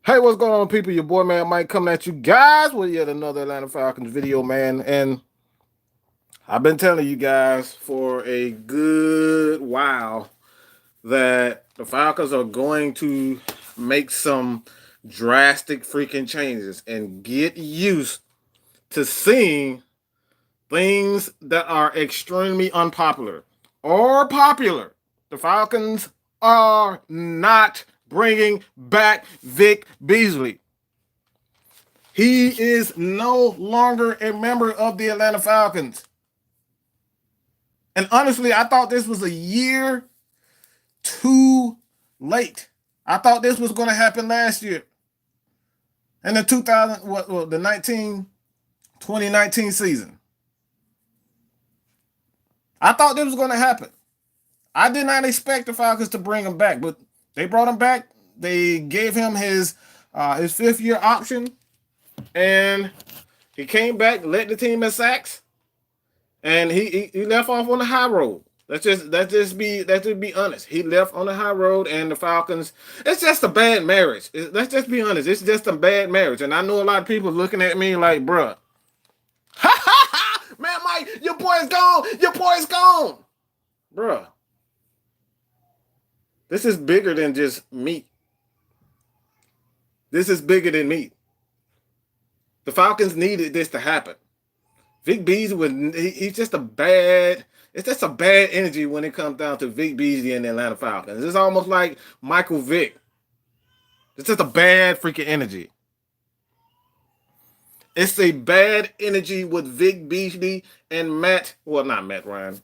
Hey, what's going on, people? Your boy, man, Mike, coming at you guys with yet another Atlanta Falcons video, man. And I've been telling you guys for a good while that the Falcons are going to make some drastic freaking changes and get used to seeing things that are extremely unpopular or popular. The Falcons are not bringing back Vic Beasley. He is no longer a member of the Atlanta Falcons. And honestly, I thought this was a year too late. I thought this was going to happen last year. In the 2019 season. I thought this was going to happen. I did not expect the Falcons to bring him back, but they brought him back. They gave him his 5th-year option, and he came back, led the team in sacks, and he left off on the high road. Let's just be honest. He left on the high road, and the Falcons. It's just a bad marriage. Let's just be honest. It's just a bad marriage, and I know a lot of people looking at me like, bruh, man, Mike, your boy's gone. Your boy's gone, bruh. This is bigger than just meat. This is bigger than meat. The Falcons needed this to happen. Vic Beasley, he's just a bad. It's just a bad energy when it comes down to Vic Beasley and the Atlanta Falcons. It's almost like Michael Vick. It's just a bad freaking energy. It's a bad energy with Vic Beasley and not Matt Ryan,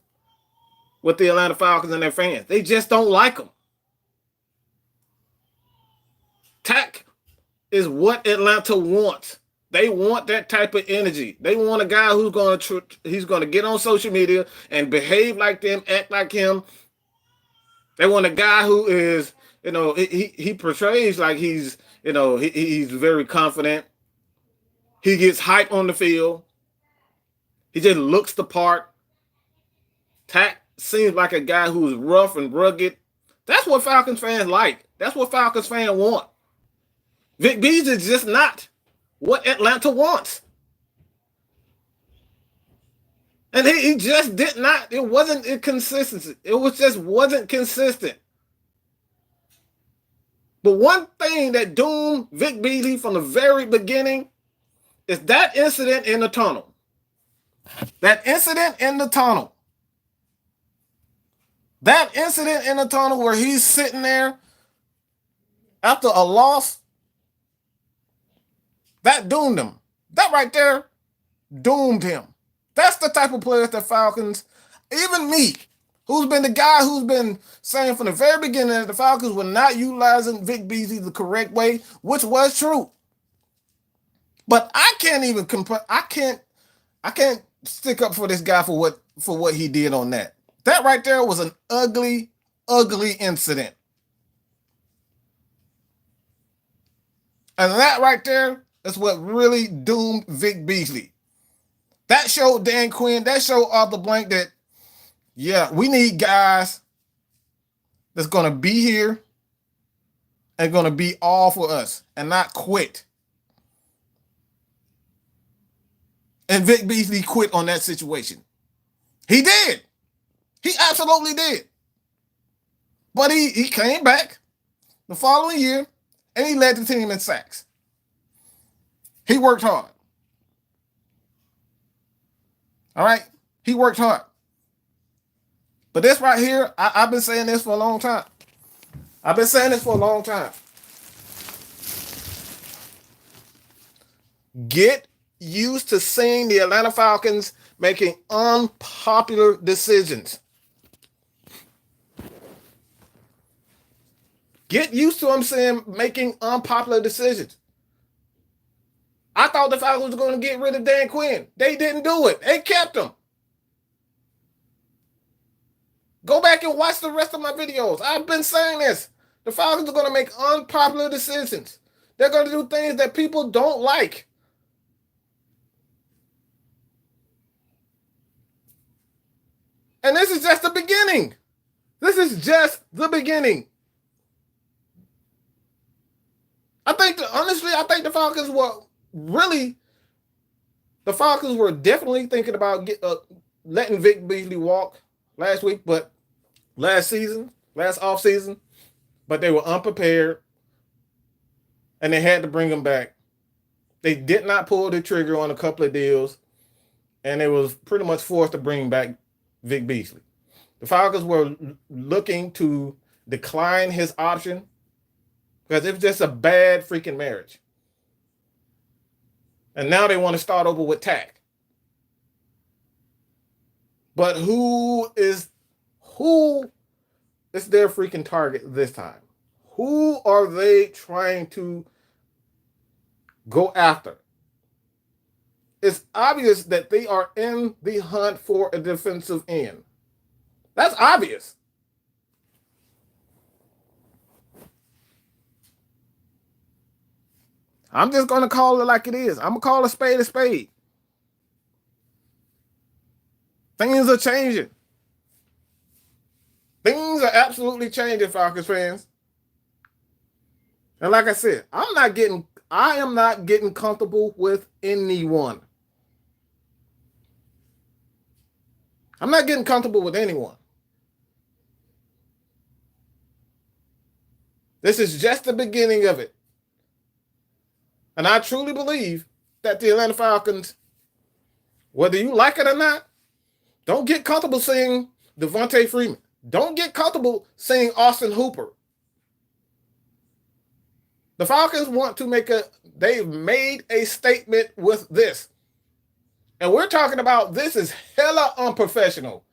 with the Atlanta Falcons and their fans. They just don't like them. Takk is what Atlanta wants. They want that type of energy. They want a guy who's going to get on social media and behave like them, act like him. They want a guy who is, he portrays like he's very confident. He gets hype on the field. He just looks the part. Takk seems like a guy who's rough and rugged. That's what Falcons fans like. That's what Falcons fans want. Vic Beasley is just not what Atlanta wants. And he just did not, it wasn't inconsistency. It wasn't consistent. But one thing that doomed Vic Beasley from the very beginning is that incident in the tunnel. That incident in the tunnel. That incident in the tunnel where he's sitting there after a loss, that doomed him. That right there doomed him. That's the type of players that Falcons, even me, who's been the guy who's been saying from the very beginning that the Falcons were not utilizing Vic Beasley the correct way, which was true. But I can't even I can't stick up for this guy for what he did on that. That right there was an ugly, ugly incident. And that right there is what really doomed Vic Beasley. That showed Dan Quinn, that showed Arthur Blank that, yeah, we need guys that's going to be here and going to be all for us and not quit. And Vic Beasley quit on that situation. He did. He absolutely did. But he came back the following year and he led the team in sacks. He worked hard. All right? He worked hard. But this right here, I've been saying this for a long time. Get used to seeing the Atlanta Falcons making unpopular decisions. Get used to them saying making unpopular decisions. I thought the Falcons were going to get rid of Dan Quinn. They didn't do it. They kept him. Go back and watch the rest of my videos. I've been saying this. The Falcons are going to make unpopular decisions. They're going to do things that people don't like. And this is just the beginning. I think the Falcons were definitely thinking about letting Vic Beasley walk last week, but last offseason, but they were unprepared and they had to bring him back. They did not pull the trigger on a couple of deals, and they was pretty much forced to bring back Vic Beasley. The Falcons were looking to decline his option because it was just a bad freaking marriage. And now they want to start over with Takk. But who is their freaking target this time? Who are they trying to go after? It's obvious that they are in the hunt for a defensive end. That's obvious. I'm just going to call it like it is. I'm going to call a spade a spade. Things are changing. Things are absolutely changing, Falcons fans. And like I said, I am not getting comfortable with anyone. I'm not getting comfortable with anyone. This is just the beginning of it. And I truly believe that the Atlanta Falcons, whether you like it or not, don't get comfortable saying Devontae Freeman. Don't get comfortable saying Austin Hooper. The Falcons they've made a statement with this. And we're talking about this is hella unprofessional.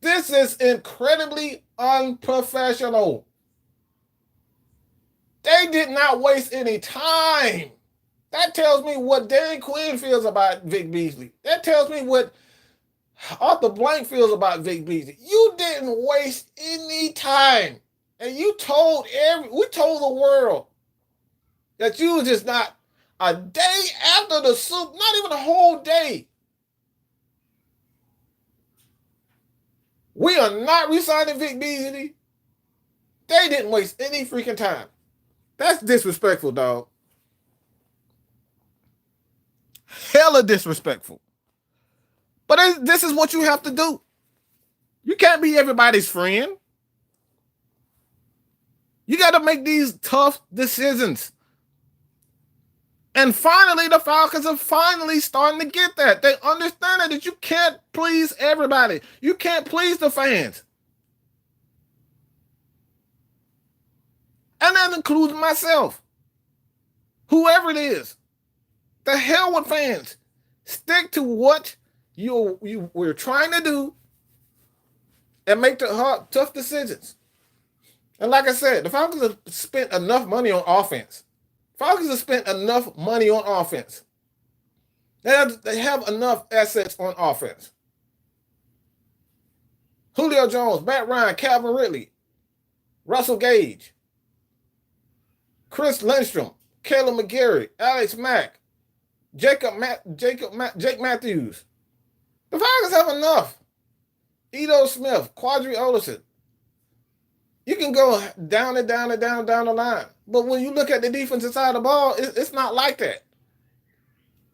This is incredibly unprofessional. They did not waste any time. That tells me what Dan Quinn feels about Vic Beasley. That tells me what Arthur Blank feels about Vic Beasley. You didn't waste any time. And we told the world that you was just not a day after the Super, not even a whole day. We are not re-signing Vic Beasley. They didn't waste any freaking time. That's disrespectful, dog. Hella disrespectful. But this is what you have to do. You can't be everybody's friend. You got to make these tough decisions. And finally, the Falcons are finally starting to get that. They understand that you can't please everybody. You can't please the fans. And that includes myself. Whoever it is. The hell with fans. Stick to what we're trying to do and make the tough decisions. And like I said, the Falcons have spent enough money on offense. Falcons have spent enough money on offense. They have enough assets on offense. Julio Jones, Matt Ryan, Calvin Ridley, Russell Gage, Chris Lindstrom, Caleb McGarry, Alex Mack, Jake Matthews. The Falcons have enough. Ito Smith, Quadri Olison. You can go down the line. But when you look at the defensive side of the ball, it's not like that.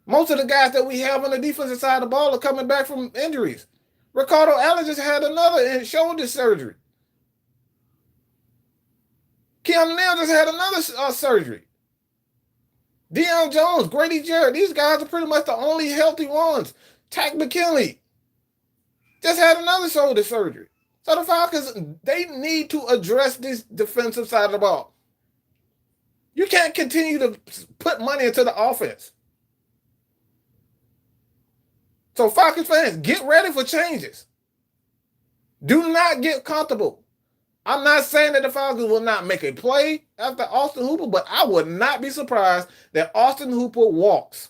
Most of the guys that we have on the defensive side of the ball are coming back from injuries. Ricardo Allen just had another shoulder surgery. Keanu Neal just had another surgery. Deion Jones, Grady Jarrett, these guys are pretty much the only healthy ones. Takk McKinley just had another shoulder surgery. So the Falcons, they need to address this defensive side of the ball. You can't continue to put money into the offense. So Falcons fans, get ready for changes. Do not get comfortable. I'm not saying that the Falcons will not make a play after Austin Hooper, but I would not be surprised that Austin Hooper walks.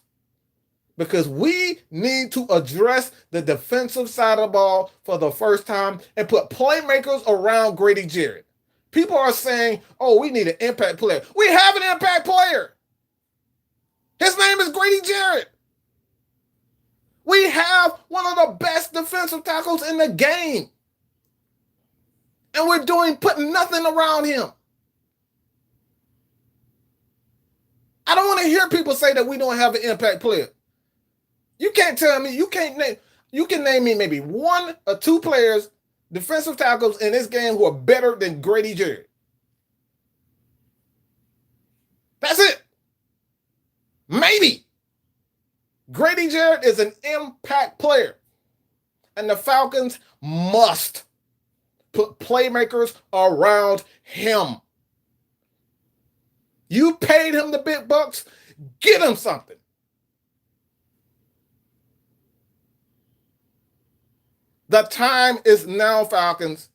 Because we need to address the defensive side of the ball for the first time and put playmakers around Grady Jarrett. People are saying, oh, we need an impact player. We have an impact player. His name is Grady Jarrett. We have one of the best defensive tackles in the game. And we're putting nothing around him. want to hear people say that we don't have an impact player. You can't tell me, you can name me maybe 1 or 2 players, defensive tackles in this game who are better than Grady Jarrett. That's it. Maybe. Grady Jarrett is an impact player. And the Falcons must put playmakers around him. You paid him the big bucks, get him something. The time is now, Falcons.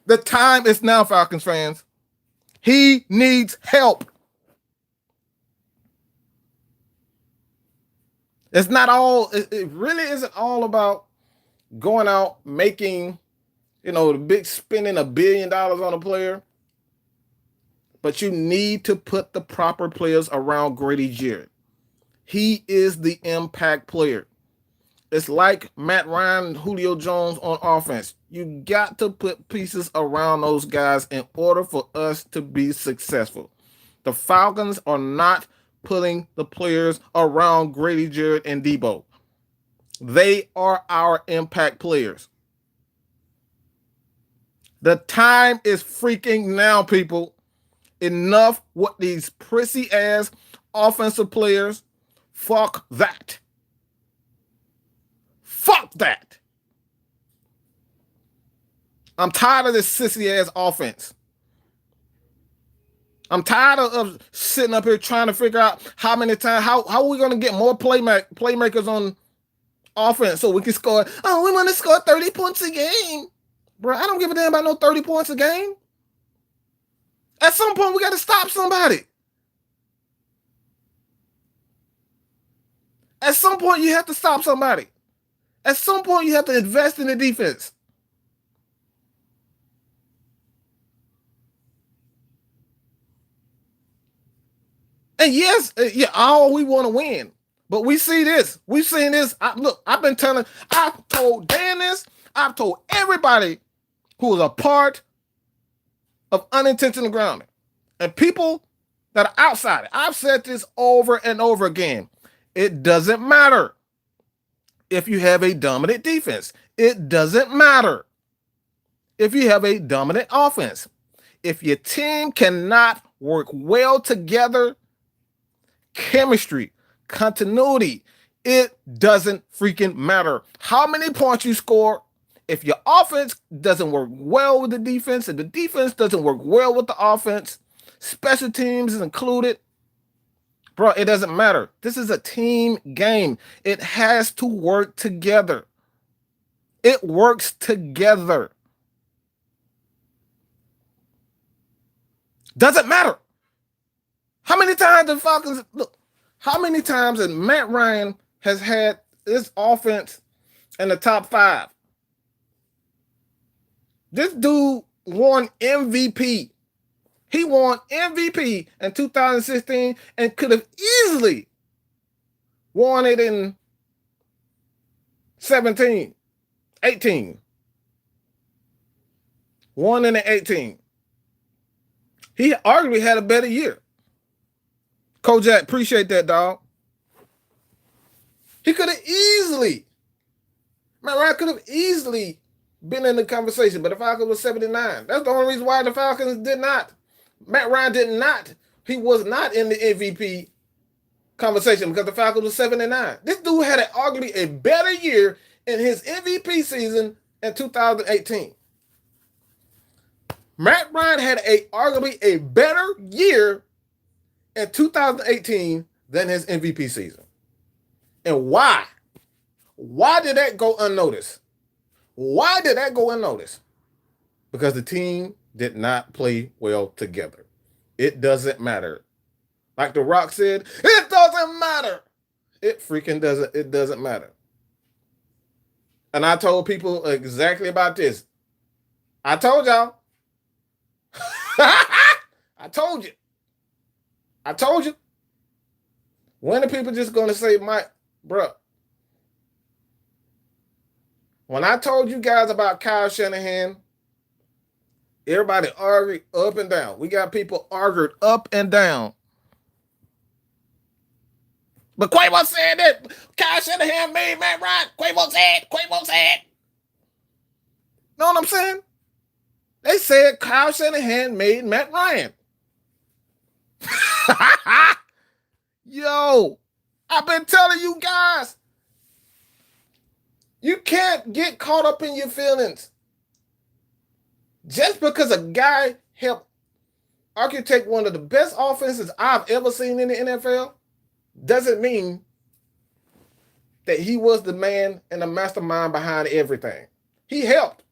The time is now, Falcons fans. He needs help. It's not all, it really isn't all about going out making, the big spending $1 billion on a player. But you need to put the proper players around Grady Jarrett. He is the impact player. It's like Matt Ryan and Julio Jones on offense. You got to put pieces around those guys in order for us to be successful. The Falcons are not putting the players around Grady Jarrett and Debo. They are our impact players. The time is freaking now, people. Enough with these prissy-ass offensive players. Fuck that. Fuck that. I'm tired of this sissy-ass offense. I'm tired of sitting up here trying to figure out how many times, how are we going to get more playmakers on offense so we can score. Oh, we want to score 30 points a game. Bro, I don't give a damn about no 30 points a game. At some point, we got to stop somebody. At some point, you have to stop somebody. At some point, you have to invest in the defense. And yes, all we want to win. But we see this. We've seen this. I've told Dan this. I've told everybody who is a part of unintentional grounding. And people that are outside it. I've said this over and over again. It doesn't matter if you have a dominant defense. It doesn't matter if you have a dominant offense. If your team cannot work well together, chemistry, continuity, it doesn't freaking matter how many points you score. If your offense doesn't work well with the defense, if the defense doesn't work well with the offense, special teams is included, bro, it doesn't matter. This is a team game. It has to work together. It works together. Doesn't matter. How many times the Falcons, how many times that Matt Ryan has had this offense in the top 5? This dude won MVP. He won MVP in 2016 and could have easily won it in 17, 18. Won it in 18. He arguably had a better year. Kojak, appreciate that, dog. He could have easily, Matt Ryan could have easily been in the conversation, but the Falcons was 79. That's the only reason why the Falcons did not. Matt Ryan did not. He was not in the MVP conversation because the Falcons was 79. This dude had arguably a better year in his MVP season in 2018. Matt Ryan had arguably a better year in 2018 than his MVP season. And why? Why did that go unnoticed? Why did that go unnoticed? Because the team did not play well together. It doesn't matter. Like The Rock said, it doesn't matter. It freaking doesn't. It doesn't matter. And I told people exactly about this. I told y'all. I told you. I told you. When are people just going to say, bro? When I told you guys about Kyle Shanahan, everybody argued up and down. We got people argued up and down But Quavo said that Kyle Shanahan made Matt Ryan. Quavo said. Know what I'm saying? They said Kyle Shanahan made Matt Ryan. Yo, I've been telling you guys, you can't get caught up in your feelings. Just because a guy helped architect one of the best offenses I've ever seen in the NFL doesn't mean that he was the man and the mastermind behind everything. He helped.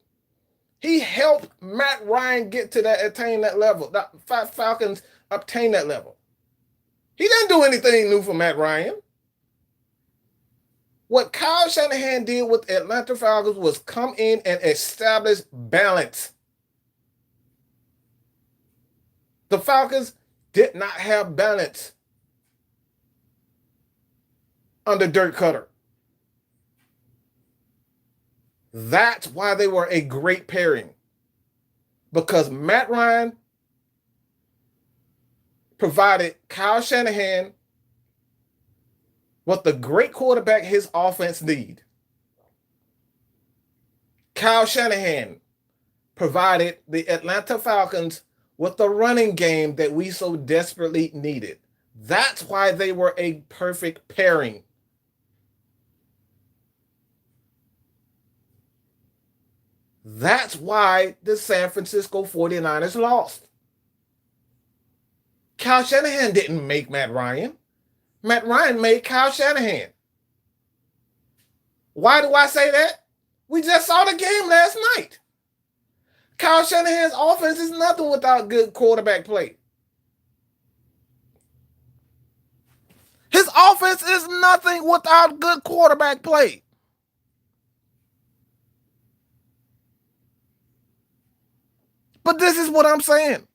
He helped Matt Ryan attain that level. The Falcons obtain that level. He didn't do anything new for Matt Ryan. What Kyle Shanahan did with Atlanta Falcons was come in and establish balance. The Falcons did not have balance under Dirk Cutter. That's why they were a great pairing. Because Matt Ryan provided Kyle Shanahan what the great quarterback his offense need. Kyle Shanahan provided the Atlanta Falcons with the running game that we so desperately needed. That's why they were a perfect pairing. That's why the San Francisco 49ers lost. Kyle Shanahan didn't make Matt Ryan. Matt Ryan made Kyle Shanahan. Why do I say that? We just saw the game last night. Kyle Shanahan's offense is nothing without good quarterback play. His offense is nothing without good quarterback play. But this is what I'm saying.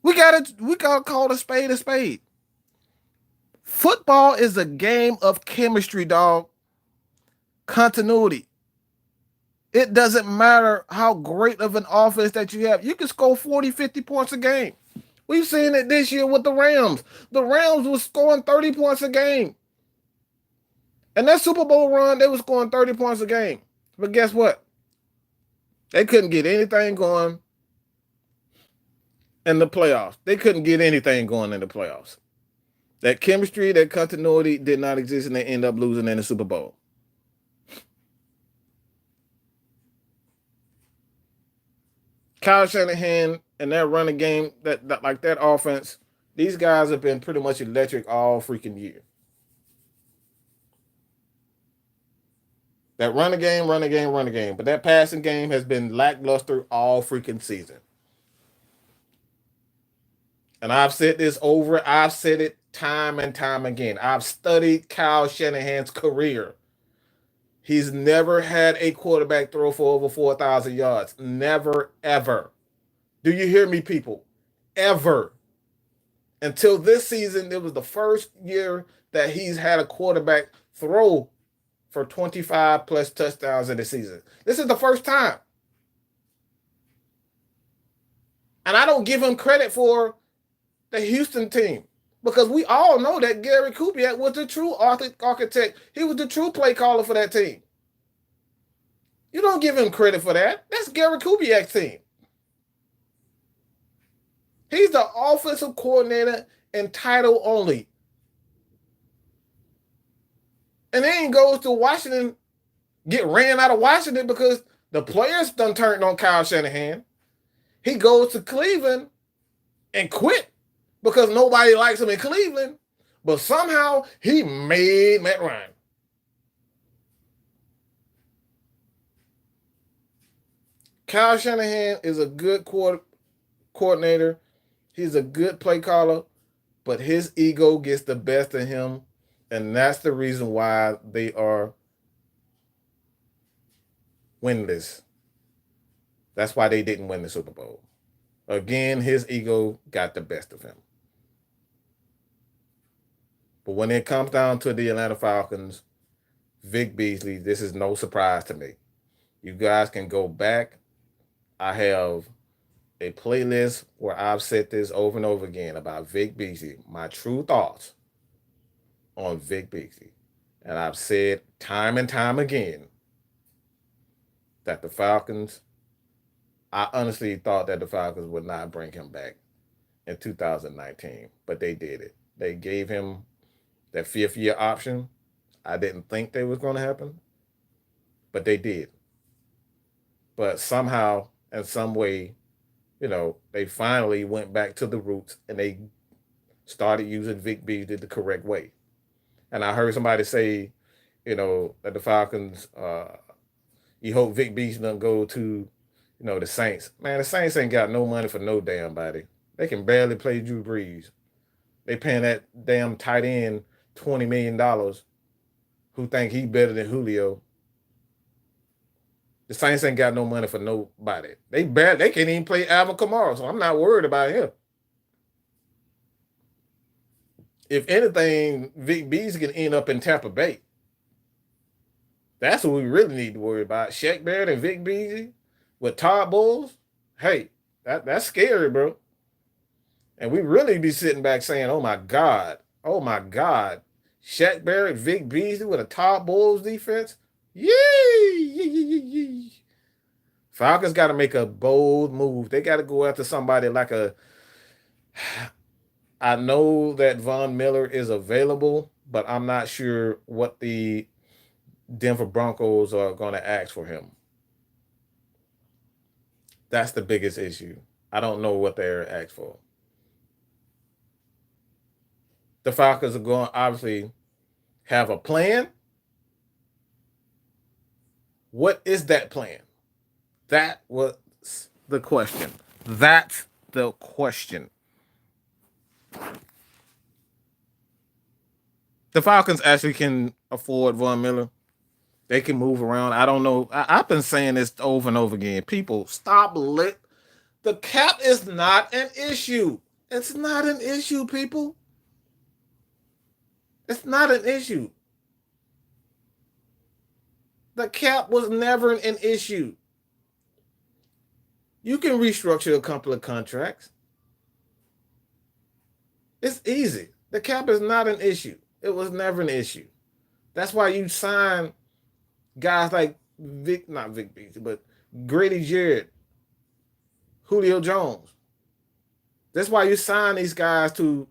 We gotta call a spade a spade. Football is a game of chemistry, dog. Continuity. It doesn't matter how great of an offense that you have. You can score 40, 50 points a game. We've seen it this year with the Rams. The Rams were scoring 30 points a game. And that Super Bowl run, they were scoring 30 points a game. But guess what? They couldn't get anything going in the playoffs. They couldn't get anything going in the playoffs. That chemistry, that continuity did not exist, and they end up losing in the Super Bowl. Kyle Shanahan and that running game, that offense, these guys have been pretty much electric all freaking year. That running game. But that passing game has been lackluster all freaking season. And I've said this I've said it time and time again. I've studied Kyle Shanahan's career. He's never had a quarterback throw for over 4,000 yards. Never, ever. Do you hear me, people? Ever. Until this season, it was the first year that he's had a quarterback throw for 25 plus touchdowns in the season. This is the first time. And I don't give him credit for the Houston team, because we all know that Gary Kubiak was the true architect. He was the true play caller for that team. You don't give him credit for that. That's Gary Kubiak's team. He's the offensive coordinator in title only. And then he goes to Washington, get ran out of Washington because the players done turned on Kyle Shanahan. He goes to Cleveland and quit because nobody likes him in Cleveland, but somehow he made Matt Ryan. Kyle Shanahan is a good coordinator. He's a good play caller, but his ego gets the best of him, and that's the reason why they are winless. That's why they didn't win the Super Bowl. Again, his ego got the best of him. But when it comes down to the Atlanta Falcons, Vic Beasley, this is no surprise to me. You guys can go back. I have a playlist where I've said this over and over again about Vic Beasley, my true thoughts on Vic Beasley. And I've said time and time again that the Falcons, I honestly thought that the Falcons would not bring him back in 2019, but they did it. They gave him that fifth year option. I didn't think that was going to happen, but they did. But somehow, in some way, they finally went back to the roots and they started using Vic Beasley the correct way. And I heard somebody say, that the Falcons, you hope Vic Beasley doesn't go to, the Saints. Man, the Saints ain't got no money for no damn body. They can barely play Drew Brees. They paying that damn tight end $20 million who think he better than Julio. The Saints ain't got no money for nobody. They can't even play Alvin Kamara, so I'm not worried about him. If anything, Vic Beasley can end up in Tampa Bay. That's what we really need to worry about. Shaq Barrett and Vic Beasley with Todd Bowles. Hey, that's scary, bro. And we really be sitting back saying, oh my God, Shaq Barrett, Vic Beasley with a Todd Bowles defense. Yee! Falcons got to make a bold move. They got to go after somebody like I know that Von Miller is available, but I'm not sure what the Denver Broncos are going to ask for him. That's the biggest issue. I don't know what they're asked for. The Falcons are going to obviously have a plan. What is that plan? That was the question. That's the question. The Falcons actually can afford Von Miller. They can move around. I don't know. I've been saying this over and over again. People, stop lit. The cap is not an issue. It's not an issue, people. It's not an issue. The cap was never an issue. You can restructure a couple of contracts. It's easy. The cap is not an issue. It was never an issue. That's why you sign guys like not Vic Beasley, but Grady Jarrett, Julio Jones. That's why you sign these guys to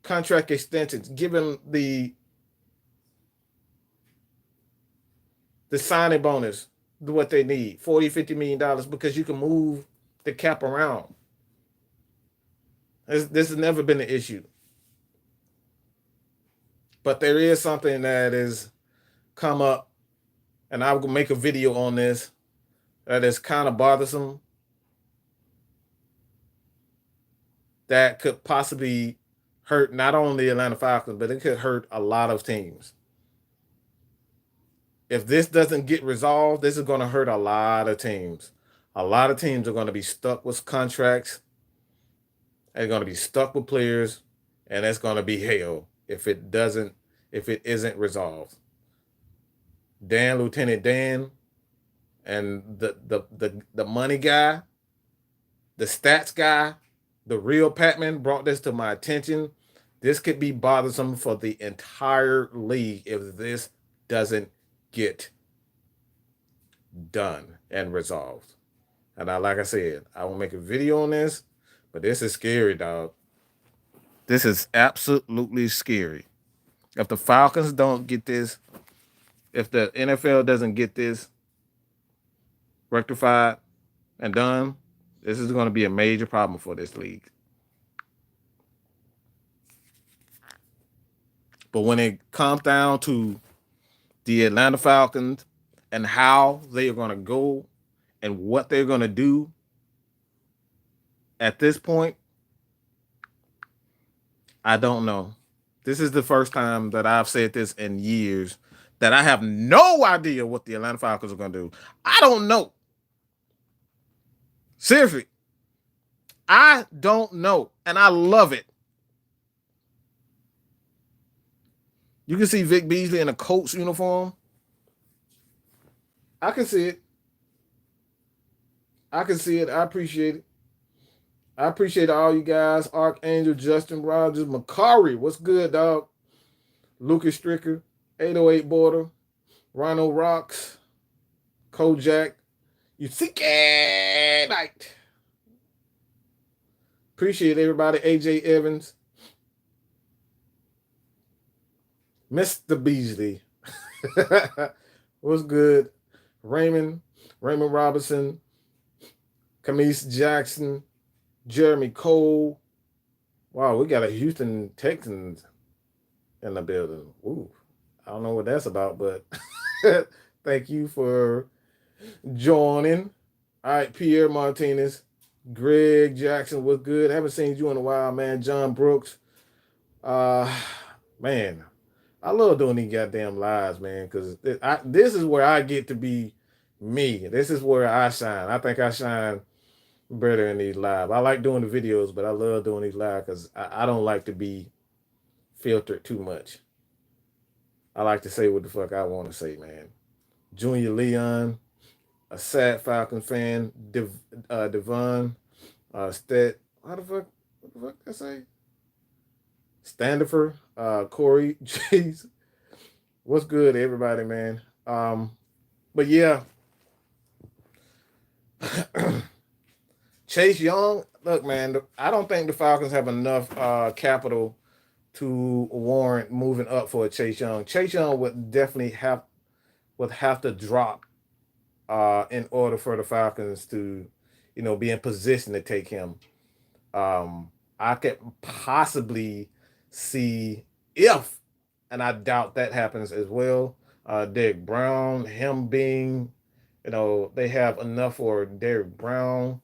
contract extensions, give them the signing bonus, what they need, $40-50 million, because you can move the cap around. This has never been an issue. But there is something that has come up, and I will make a video on this, that is kind of bothersome, that could possibly hurt not only the Atlanta Falcons, but it could hurt a lot of teams. If this doesn't get resolved, this is going to hurt a lot of teams. A lot of teams are going to be stuck with contracts. They're going to be stuck with players, and it's going to be hell if it isn't resolved. Lieutenant Dan, and the money guy, the stats guy, the real Patman brought this to my attention. This could be bothersome for the entire league if this doesn't get done and resolved. And like I said, I will make a video on this, but this is scary, dog. This is absolutely scary. If the Falcons don't get this, if the NFL doesn't get this rectified and done, this is going to be a major problem for this league. But when it comes down to the Atlanta Falcons and how they are going to go and what they're going to do at this point, I don't know. This is the first time that I've said this in years, that I have no idea what the Atlanta Falcons are going to do. I don't know. Seriously. I don't know. And I love it. You can see Vic Beasley in a Colts uniform. I can see it. I appreciate it. I appreciate all you guys. Archangel, Justin Rogers, Makari. What's good, dog? Lucas Stricker, 808 Border, Rhino Rocks, Kojak, Yusuke Knight. Appreciate everybody. AJ Evans, Mr. Beasley. What's good? Raymond, Raymond Robinson, Camise Jackson, Jeremy Cole. Wow, we got a Houston Texans in the building. Ooh, I don't know what that's about, but thank you for joining. All right, Pierre Martinez, Greg Jackson, what's good? Haven't seen you in a while, man. John Brooks. Uh Man, I love doing these goddamn lives, man, because this is where I get to be me. This is where I shine. I think I shine better in these live. I like doing the videos, but I love doing these live because I don't like to be filtered too much. I like to say what the fuck I want to say, man. Junior Leon, a sad Falcons fan, Devon, how the fuck, what the fuck I say? Standifer, Corey, jeez, what's good, everybody, man? But yeah, Chase Young, look, man, I don't think the Falcons have enough capital to warrant moving up for a Chase Young. Chase Young would definitely have to drop in order for the Falcons to, be in position to take him. I could possibly see if, and I doubt that happens as well. Derek Brown, him being, they have enough for Derek Brown,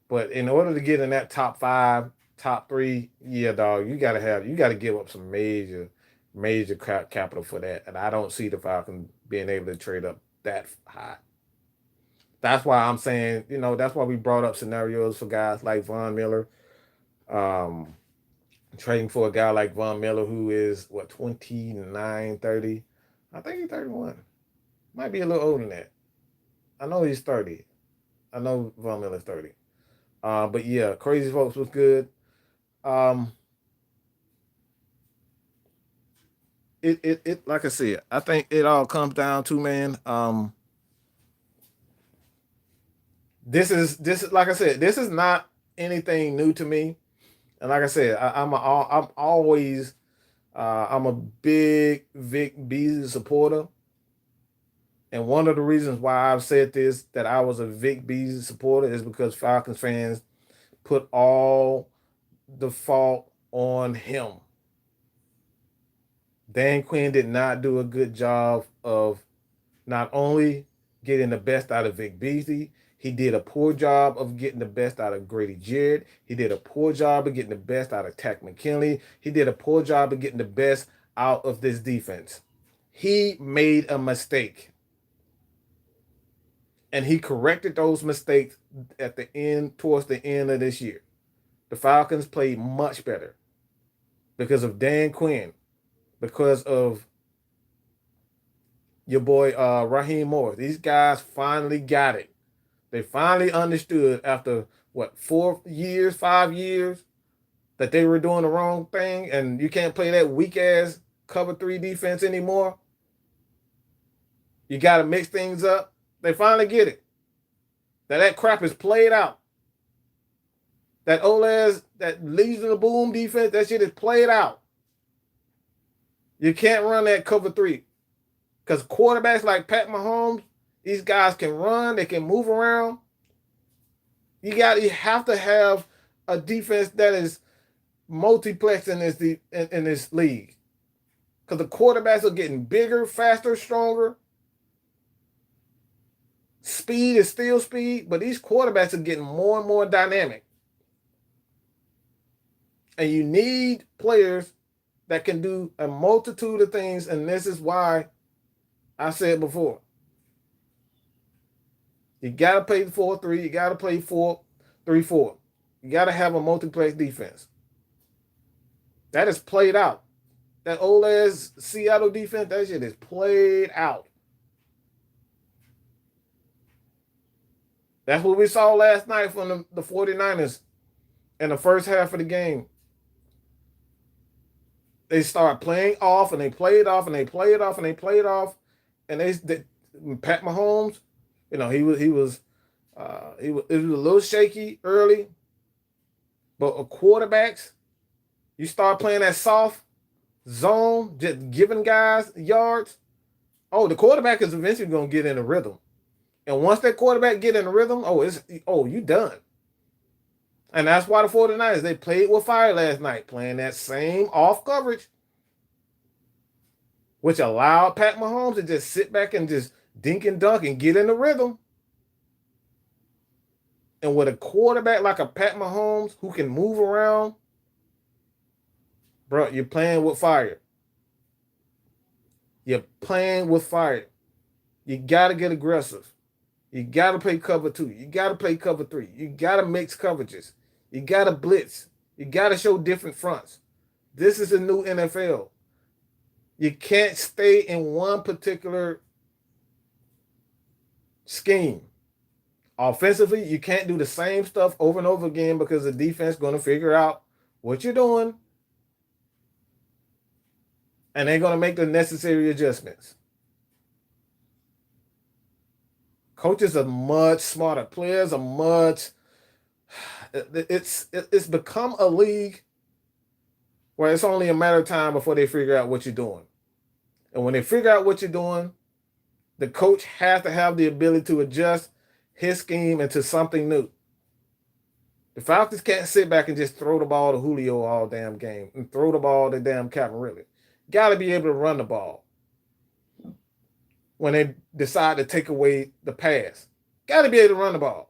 but in order to get in that top 5, top 3, yeah, dog, you gotta give up some major capital for that, and I don't see the Falcons being able to trade up that high. That's why I'm saying, that's why we brought up scenarios for guys like Von Miller. Um, Trading for a guy like Von Miller, who is, 29, 30. I think he's 31. Might be a little older than that. I know he's 30. I know Von Miller's 30. But yeah, Crazy Folks was good. Um, it like I said, I think it all comes down to, man. This is like I said, this is not anything new to me. And like I said, I'm always I'm a big Vic Beasley supporter. And one of the reasons why I've said this, that I was a Vic Beasley supporter, is because Falcons fans put all the fault on him. Dan Quinn did not do a good job of not only getting the best out of Vic Beasley, he did a poor job of getting the best out of Grady Jarrett. He did a poor job of getting the best out of Takk McKinley. He did a poor job of getting the best out of this defense. He made a mistake. And he corrected those mistakes at the end, towards the end of this year. The Falcons played much better because of Dan Quinn, because of your boy Raheem Morris. These guys finally got it. They finally understood after 4 years, 5 years, that they were doing the wrong thing, and you can't play that weak ass cover 3 defense anymore. You got to mix things up. They finally get it. That crap is played out. That old ass, that Legion of Boom defense, that shit is played out. You can't run that cover 3. Because quarterbacks like Pat Mahomes, these guys can run, they can move around. You have to have a defense that is multiplex in this league. Because the quarterbacks are getting bigger, faster, stronger. Speed is still speed, but these quarterbacks are getting more and more dynamic. And you need players that can do a multitude of things, and this is why I said before. You got to play 4-3. You got to play 4-3-4. You got to have a multiplex defense. That is played out. That old ass Seattle defense, that shit is played out. That's what we saw last night from the 49ers in the first half of the game. they start playing off, and they play it off, and they play it off, and they play it off, and they Pat Mahomes, it was a little shaky early, but quarterbacks, you start playing that soft zone, just giving guys yards. Oh, the quarterback is eventually going to get in a rhythm, and once that quarterback get in a rhythm, you done. And that's why the 49ers, they played with fire last night, playing that same off coverage, which allowed Pat Mahomes to just sit back and just dink and dunk and get in the rhythm. And with a quarterback like a Pat Mahomes who can move around, bro, you're playing with fire. You're playing with fire. You got to get aggressive. You got to play cover 2. You got to play cover 3. You got to mix coverages. You got to blitz. You got to show different fronts. This is a new NFL. You can't stay in one particular scheme. Offensively, you can't do the same stuff over and over again because the defense is going to figure out what you're doing, and they're going to make the necessary adjustments. Coaches are much smarter. Players are much. It's become a league where it's only a matter of time before they figure out what you're doing. And when they figure out what you're doing, the coach has to have the ability to adjust his scheme into something new. The Falcons can't sit back and just throw the ball to Julio all damn game and throw the ball to damn Calvin Ridley. Got to be able to run the ball when they decide to take away the pass. Got to be able to run the ball.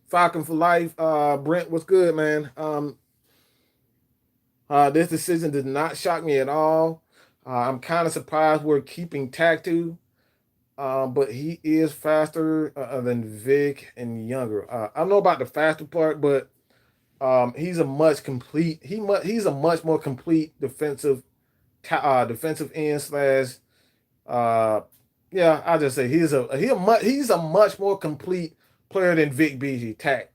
Falcon for life. Brent, what's good, man? This decision did not shock me at all. I'm kind of surprised we're keeping Takk, but he is faster than Vic and younger. I don't know about the faster part, but he's a much more complete defensive end slash. Uh, yeah, I'll just say he's a much more complete player than Vic Beasley, Takk.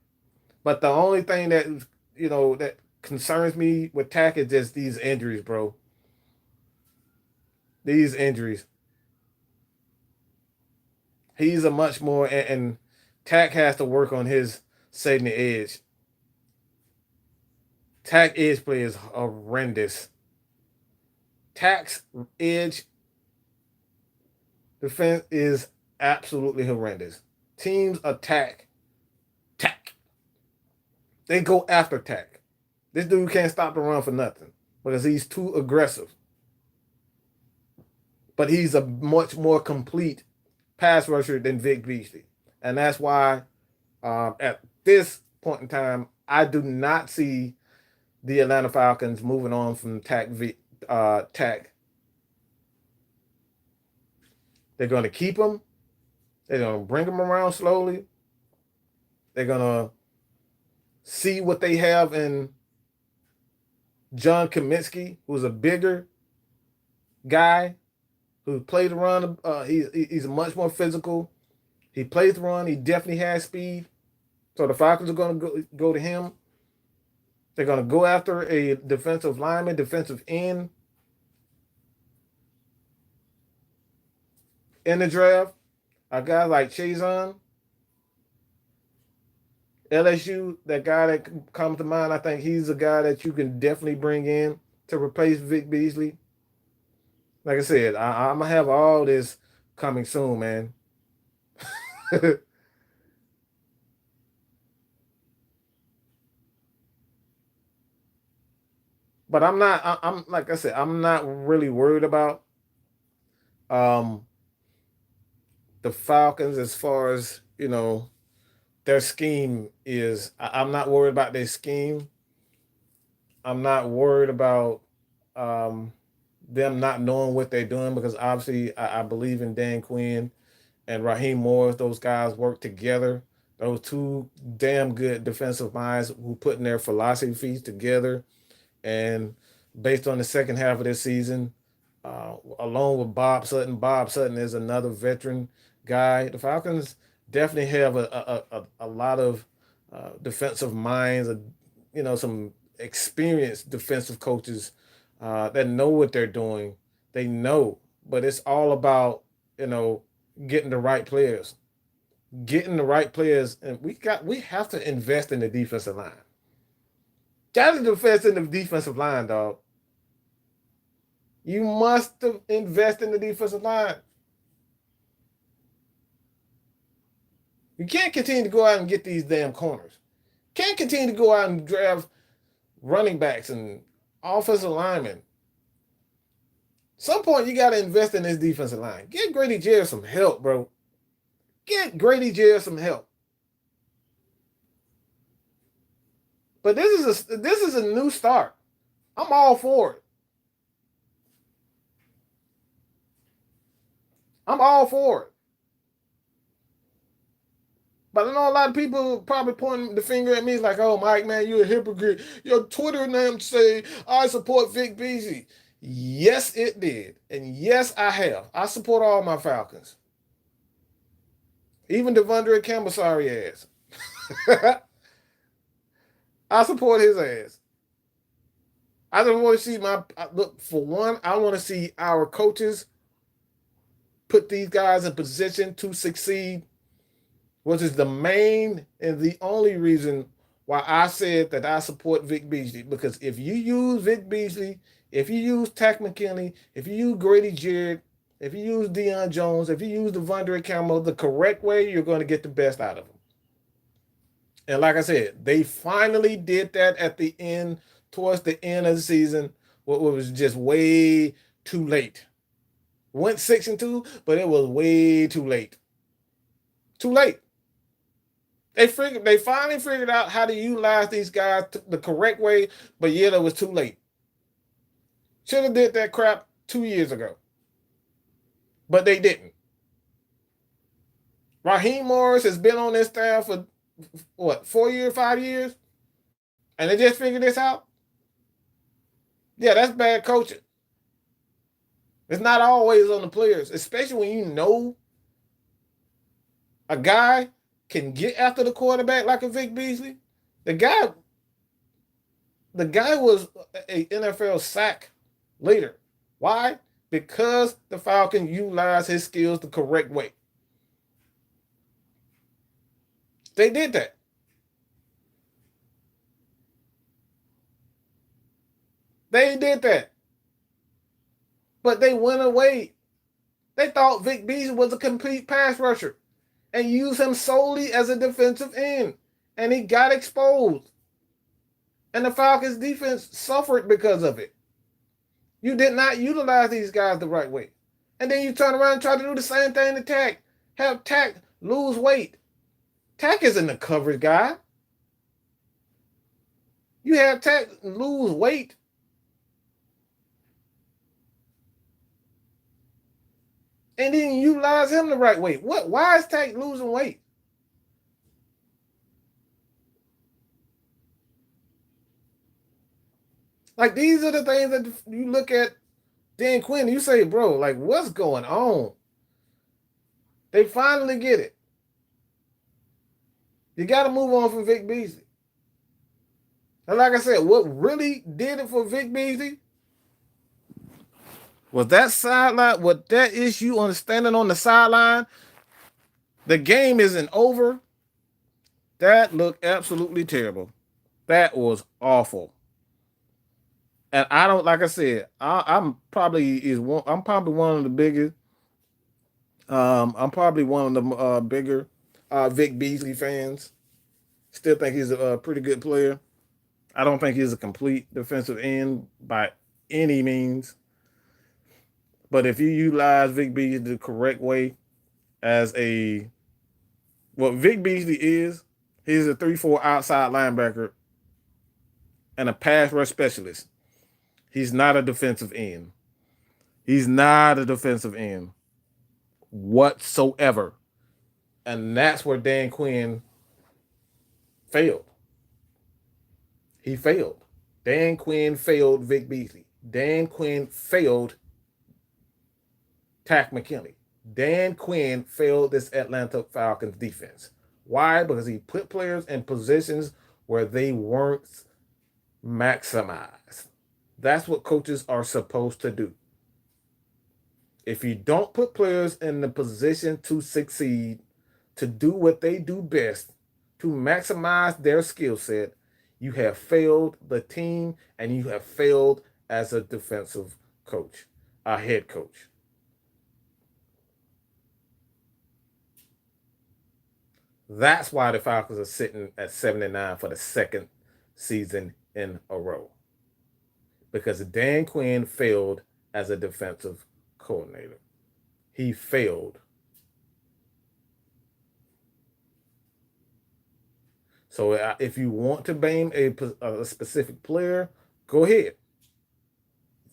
But the only thing that concerns me with Takk is just these injuries, bro. These injuries. He's a much more and Takk has to work on his setting the edge. Takk edge play is horrendous. Takk's edge defense is absolutely horrendous. Teams attack Takk. They go after Takk. This dude can't stop the run for nothing because he's too aggressive. But he's a much more complete pass rusher than Vic Beasley. And that's why at this point in time, I do not see the Atlanta Falcons moving on from Takk. They're going to keep him. They're going to bring him around slowly. They're going to see what they have in John Kaminsky, who's a bigger guy who played the run. He's much more physical. He plays the run. He definitely has speed. So the Falcons are going to go to him. They're going to go after a defensive lineman, defensive end in the draft. A guy like Chazon, LSU, that guy that comes to mind, I think he's a guy that you can definitely bring in to replace Vic Beasley. Like I said, I'm going to have all this coming soon, man. But I'm like I said, I'm not really worried about um the Falcons as far as, their scheme is. I'm not worried about their scheme. I'm not worried about um them not knowing what they're doing because obviously I believe in Dan Quinn and Raheem Morris. Those guys work together. Those two damn good defensive minds who putting their philosophies together. And based on the second half of this season, along with Bob Sutton. Bob Sutton is another veteran guy. The Falcons definitely have a lot of defensive minds, some experienced defensive coaches that know what they're doing. They know, but it's all about, you know, getting the right players, and we have to invest in the defensive line. Got to invest in the defensive line, dog. You must invest in the defensive line. You can't continue to go out and get these damn corners. Can't continue to go out and draft running backs and offensive linemen. Some point you got to invest in this defensive line. Get Grady Jarrett some help, bro. Get Grady Jarrett some help. But this is a new start. I'm all for it. I'm all for it. But I know a lot of people probably pointing the finger at me like, oh, Mike, man, you're a hypocrite. Your Twitter name say, I support Vic Beasley. Yes, it did. And yes, I have. I support all my Falcons. Even Devondre Campbell, sorry ass. I support his ass. I just want to see look, for one, I want to see our coaches put these guys in position to succeed, which is the main and the only reason why I said that I support Vic Beasley. Because if you use Vic Beasley, if you use Takk McKinley, if you use Grady Jarrett, if you use Deion Jones, if you use Devondre Campbell the correct way, you're going to get the best out of them. And like I said, they finally did that at the end, towards the end of the season, what was just way too late. Went 6-2, but it was way too late. Too late. They finally figured out how to utilize these guys the correct way, but yet it was too late. Should have did that crap 2 years ago. But they didn't. Raheem Morris has been on this staff for what, 4 years, 5 years? And they just figured this out? Yeah, that's bad coaching. It's not always on the players, especially when you know a guy can get after the quarterback like a Vic Beasley. The guy was an NFL sack leader. Why? Because the Falcons utilized his skills the correct way. They did that. They did that. But they went away. They thought Vic Beasley was a complete pass rusher and used him solely as a defensive end. And he got exposed. And the Falcons defense suffered because of it. You did not utilize these guys the right way. And then you turn around and try to do the same thing to Takk. Have Takk lose weight. Takk isn't a coverage guy. You have Takk lose weight. And then you utilize him the right way. Why is Takk losing weight? Like, these are the things that you look at Dan Quinn and you say, bro, like, what's going on? They finally get it. You got to move on from Vic Beasley. And like I said, what really did it for Vic Beasley was that sideline, what that issue on standing on the sideline. The game isn't over. That looked absolutely terrible. That was awful. And I don't, like I said, I'm probably one of the biggest. I'm probably one of the bigger Vic Beasley fans. Still think he's a pretty good player. I don't think he's a complete defensive end by any means. But if you utilize Vic Beasley the correct way as what Vic Beasley is, he's a 3-4 outside linebacker and a pass rush specialist. He's not a defensive end. He's not a defensive end whatsoever. And that's where Dan Quinn failed. He failed. Dan Quinn failed Vic Beasley. Dan Quinn failed Takk McKinley. Dan Quinn failed this Atlanta Falcons defense. Why? Because he put players in positions where they weren't maximized. That's what coaches are supposed to do. If you don't put players in the position to succeed, to do what they do best, to maximize their skill set, you have failed the team and you have failed as a defensive coach, a head coach. That's why the Falcons are sitting at 79 for the second season in a row. Because Dan Quinn failed as a defensive coordinator. He failed. So if you want to blame a specific player, go ahead.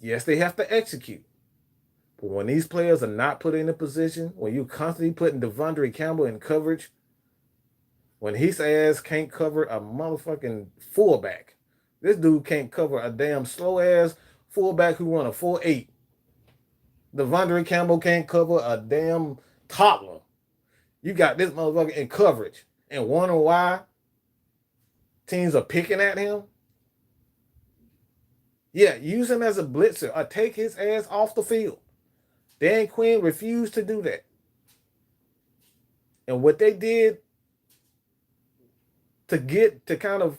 Yes, they have to execute. But when these players are not put in a position, when you constantly putting Devondre Campbell in coverage, when his ass can't cover a motherfucking fullback, this dude can't cover a damn slow ass fullback who run a 4.8. Devondre Campbell can't cover a damn toddler. You got this motherfucker in coverage and wondering why teams are picking at him. Yeah, use him as a blitzer or take his ass off the field. Dan Quinn refused to do that. And what they did to kind of,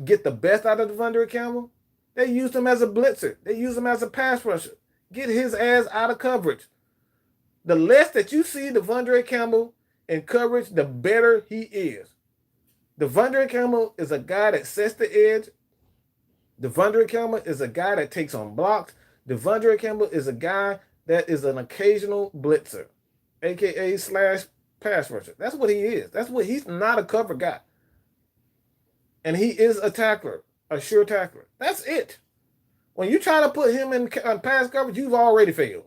get the best out of Devondre Campbell, they used him as a blitzer. They used him as a pass rusher. Get his ass out of coverage. The less that you see Devondre Campbell in coverage, the better he is. Devondre Campbell is a guy that sets the edge. Devondre Campbell is a guy that takes on blocks. Devondre Campbell is a guy that is an occasional blitzer, aka slash pass rusher. That's what he is. He's not a cover guy. And he is a tackler, a sure tackler. That's it. When you try to put him in pass coverage, you've already failed.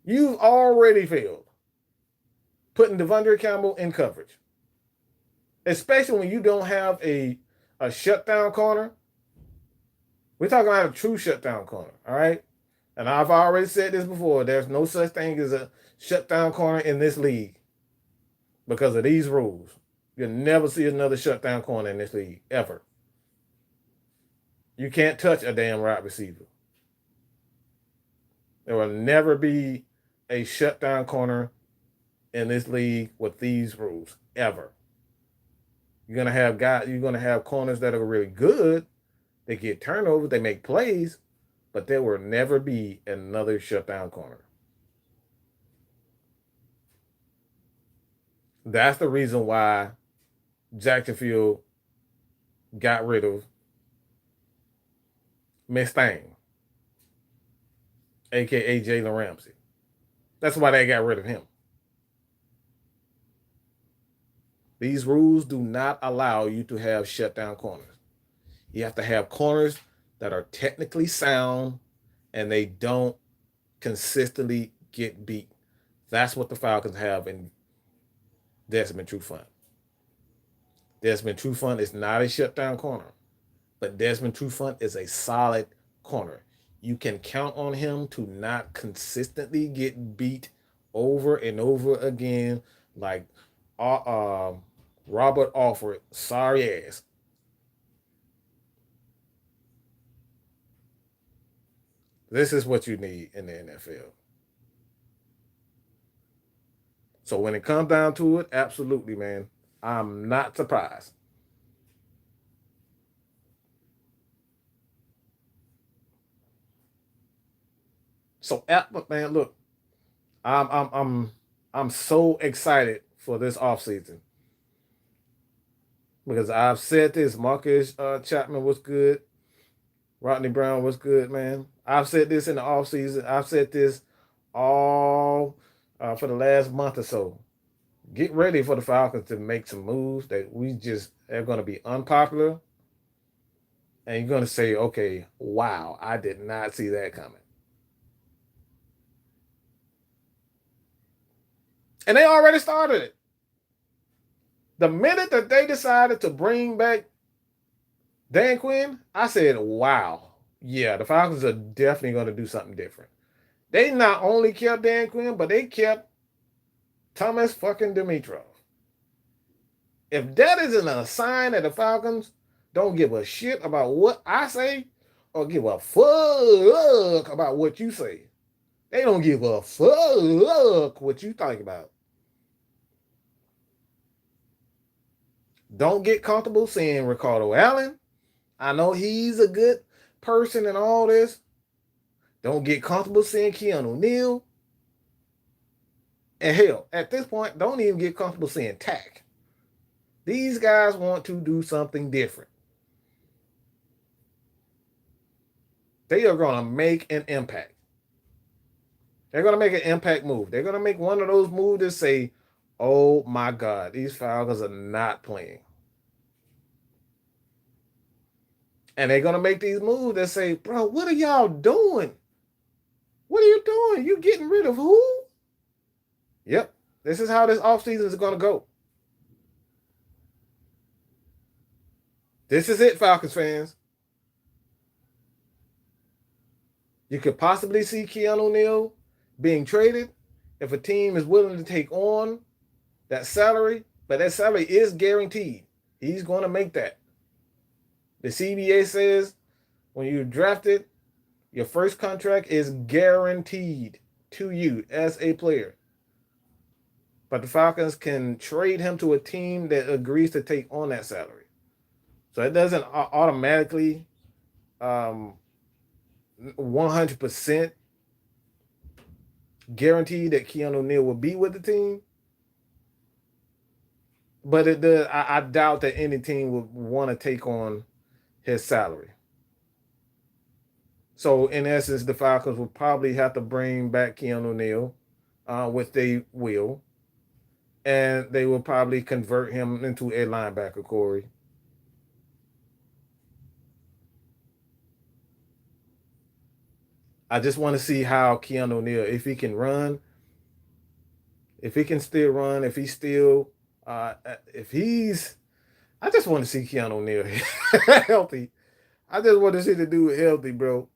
You've already failed putting Devondre Campbell in coverage. Especially when you don't have a shutdown corner. We're talking about a true shutdown corner, all right? And I've already said this before. There's no such thing as a shutdown corner in this league because of these rules. You'll never see another shutdown corner in this league, ever. You can't touch a damn wide receiver. There will never be a shutdown corner in this league with these rules, ever. You're gonna have corners that are really good. They get turnovers, they make plays, but there will never be another shutdown corner. That's the reason why Jacksonville got rid of Miss Thing, aka Jalen Ramsey. That's why they got rid of him. These rules do not allow you to have shutdown corners. You have to have corners that are technically sound and they don't consistently get beat. That's what the Falcons have in Desmond Trufant. Desmond Trufant is not a shutdown corner, but Desmond Trufant is a solid corner. You can count on him to not consistently get beat over and over again like Robert Alford, sorry ass. This is what you need in the NFL. So when it comes down to it, absolutely, man, I'm not surprised. So, man, look, I'm so excited for this offseason because I've said this. Marcus Chapman was good. Rodney Brown was good, man. I've said this in the offseason. I've said this all for the last month or so. Get ready for the Falcons to make some moves that they're going to be unpopular. And you're going to say, okay, wow, I did not see that coming. And they already started it. The minute that they decided to bring back Dan Quinn, I said, wow, yeah, the Falcons are definitely going to do something different. They not only kept Dan Quinn, but they kept Thomas fucking Dimitrov. If that isn't a sign that the Falcons don't give a shit about what I say or give a fuck about what you say, they don't give a fuck what you think about. Don't get comfortable saying Ricardo Allen. I know he's a good person and all this. Don't get comfortable saying Keanu Neal. And hell, at this point, don't even get comfortable saying Takk. These guys want to do something different. They are going to make an impact. They're going to make an impact move. They're going to make one of those moves that say, oh my God, these Falcons are not playing. And they're going to make these moves that say, bro, what are y'all doing? What are you doing? You getting rid of who? Yep. This is how this offseason is going to go. This is it, Falcons fans. You could possibly see Keanu Neal being traded if a team is willing to take on that salary, but that salary is guaranteed. He's going to make that. The CBA says when you're drafted, your first contract is guaranteed to you as a player. But the Falcons can trade him to a team that agrees to take on that salary. So it doesn't automatically 100% guarantee that Keanu Neal will be with the team. But it does. I doubt that any team would want to take on his salary. So in essence, the Falcons will probably have to bring back Keanu Neal, which they will, and they will probably convert him into a linebacker, Corey. I just want to see how Keanu Neal, if he can run, if he can still run, if he's still, if he's, I just want to see Keanu Neal healthy. I just want to see the dude healthy, bro.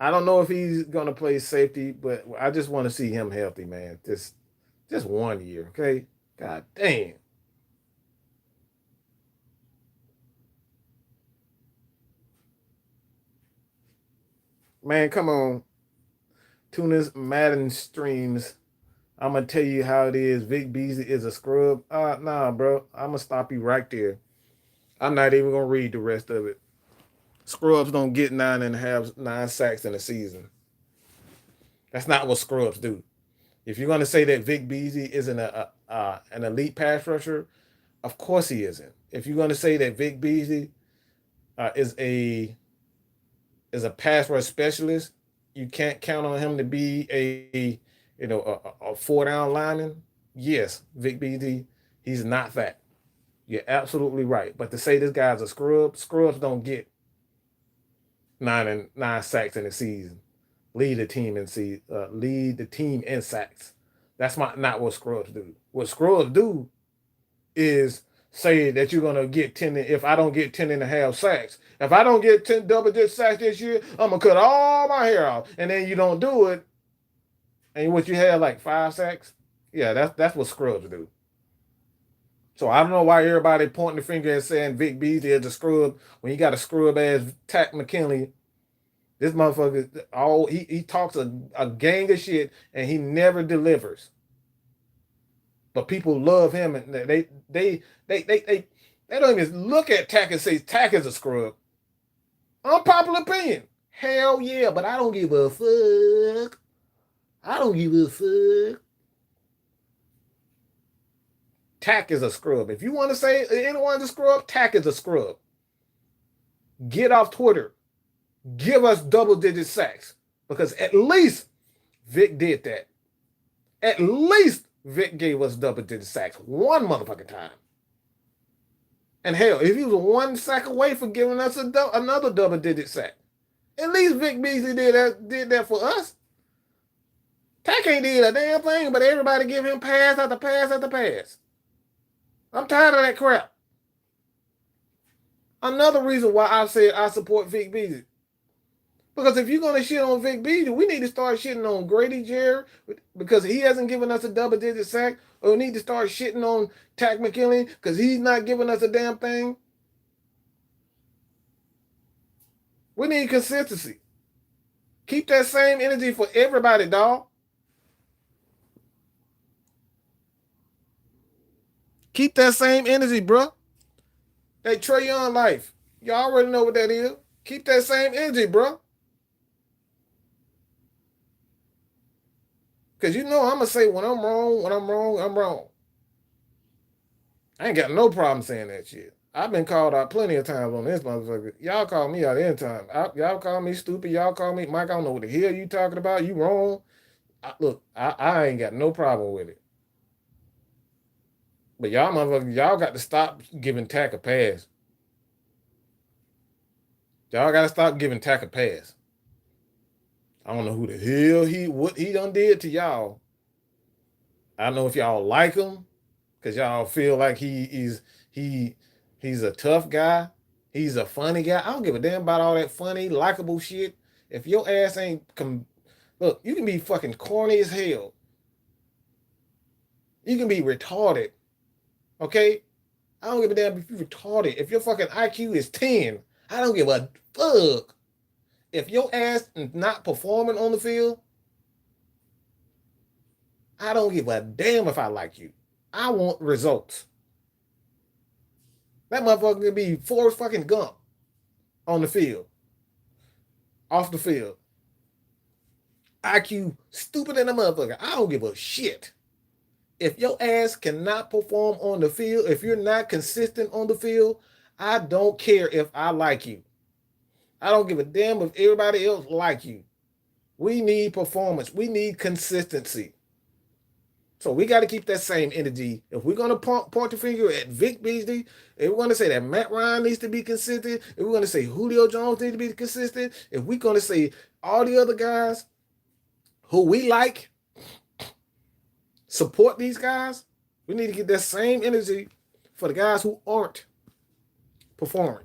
I don't know if he's gonna play safety, but I just want to see him healthy, man. Just 1 year, okay? God damn. Man, come on. Tuna's Madden streams. I'm gonna tell you how it is. Vic Beasley is a scrub. Nah, bro. I'm gonna stop you right there. I'm not even gonna read the rest of it. Scrubs don't get 9 sacks in a season. That's not what scrubs do. If you're gonna say that Vic Beasley isn't an elite pass rusher, of course he isn't. If you're gonna say that Vic Beasley is a pass rush specialist, you can't count on him to be a 4 down lineman. Yes, Vic Beasley, he's not that. You're absolutely right. But to say this guy's a scrub, scrubs don't get 9 sacks in a season. Lead the team in sacks. That's not what scrubs do. What scrubs do is say that you're gonna get 10. If I don't get 10 and a half sacks, if I don't get 10 double-digit sacks this year, I'm gonna cut all my hair off. And then you don't do it, and what you have like 5 sacks. Yeah, that's what scrubs do. So I don't know why everybody pointing the finger and saying Vic Beasley is a scrub when you got a scrub ass Takk McKinley. This motherfucker, he talks a gang of shit and he never delivers. But people love him and they don't even look at Takk and say Takk is a scrub. Unpopular opinion. Hell yeah, but I don't give a fuck. I don't give a fuck. Takk is a scrub. If you want to say anyone's a scrub, Takk is a scrub. Get off Twitter. Give us double-digit sacks. Because at least Vic did that. At least Vic gave us double-digit sacks one motherfucking time. And hell, if he was 1 sack away from giving us another double-digit sack, at least Vic Beasley did that for us. Takk ain't did a damn thing, but everybody give him pass after pass after pass. I'm tired of that crap. Another reason why I said I support Vic Beasley. Because if you're going to shit on Vic Beasley, we need to start shitting on Grady Jarrett because he hasn't given us a double-digit sack. Or we need to start shitting on Takk McKinley because he's not giving us a damn thing. We need consistency. Keep that same energy for everybody, dog. Keep that same energy, bro. That Trae Young life. Y'all already know what that is. Keep that same energy, bro. Because you know I'm going to say when I'm wrong, I'm wrong. I ain't got no problem saying that shit. I've been called out plenty of times on this motherfucker. Y'all call me out anytime. Y'all call me stupid. Y'all call me Mike. I don't know what the hell you talking about. You wrong. I ain't got no problem with it. But y'all motherfuckers, y'all got to stop giving Takk a pass. Y'all got to stop giving Takk a pass. I don't know who the hell what he done did to y'all. I don't know if y'all like him because y'all feel like he's a tough guy. He's a funny guy. I don't give a damn about all that funny, likable shit. If your ass ain't look, you can be fucking corny as hell. You can be retarded. Okay? I don't give a damn if you're retarded. If your fucking IQ is 10, I don't give a fuck. If your ass is not performing on the field, I don't give a damn if I like you. I want results. That motherfucker could be Forrest fucking Gump on the field, off the field. IQ stupid than a motherfucker. I don't give a shit. If your ass cannot perform on the field, if you're not consistent on the field, I don't care if I like you. I don't give a damn if everybody else like you. We need performance. We need consistency. So we got to keep that same energy. If we're going to point the finger at Vic Beasley, if we're going to say that Matt Ryan needs to be consistent, if we're going to say Julio Jones needs to be consistent, if we're going to say all the other guys who we like, support these guys, we need to get that same energy for the guys who aren't performing.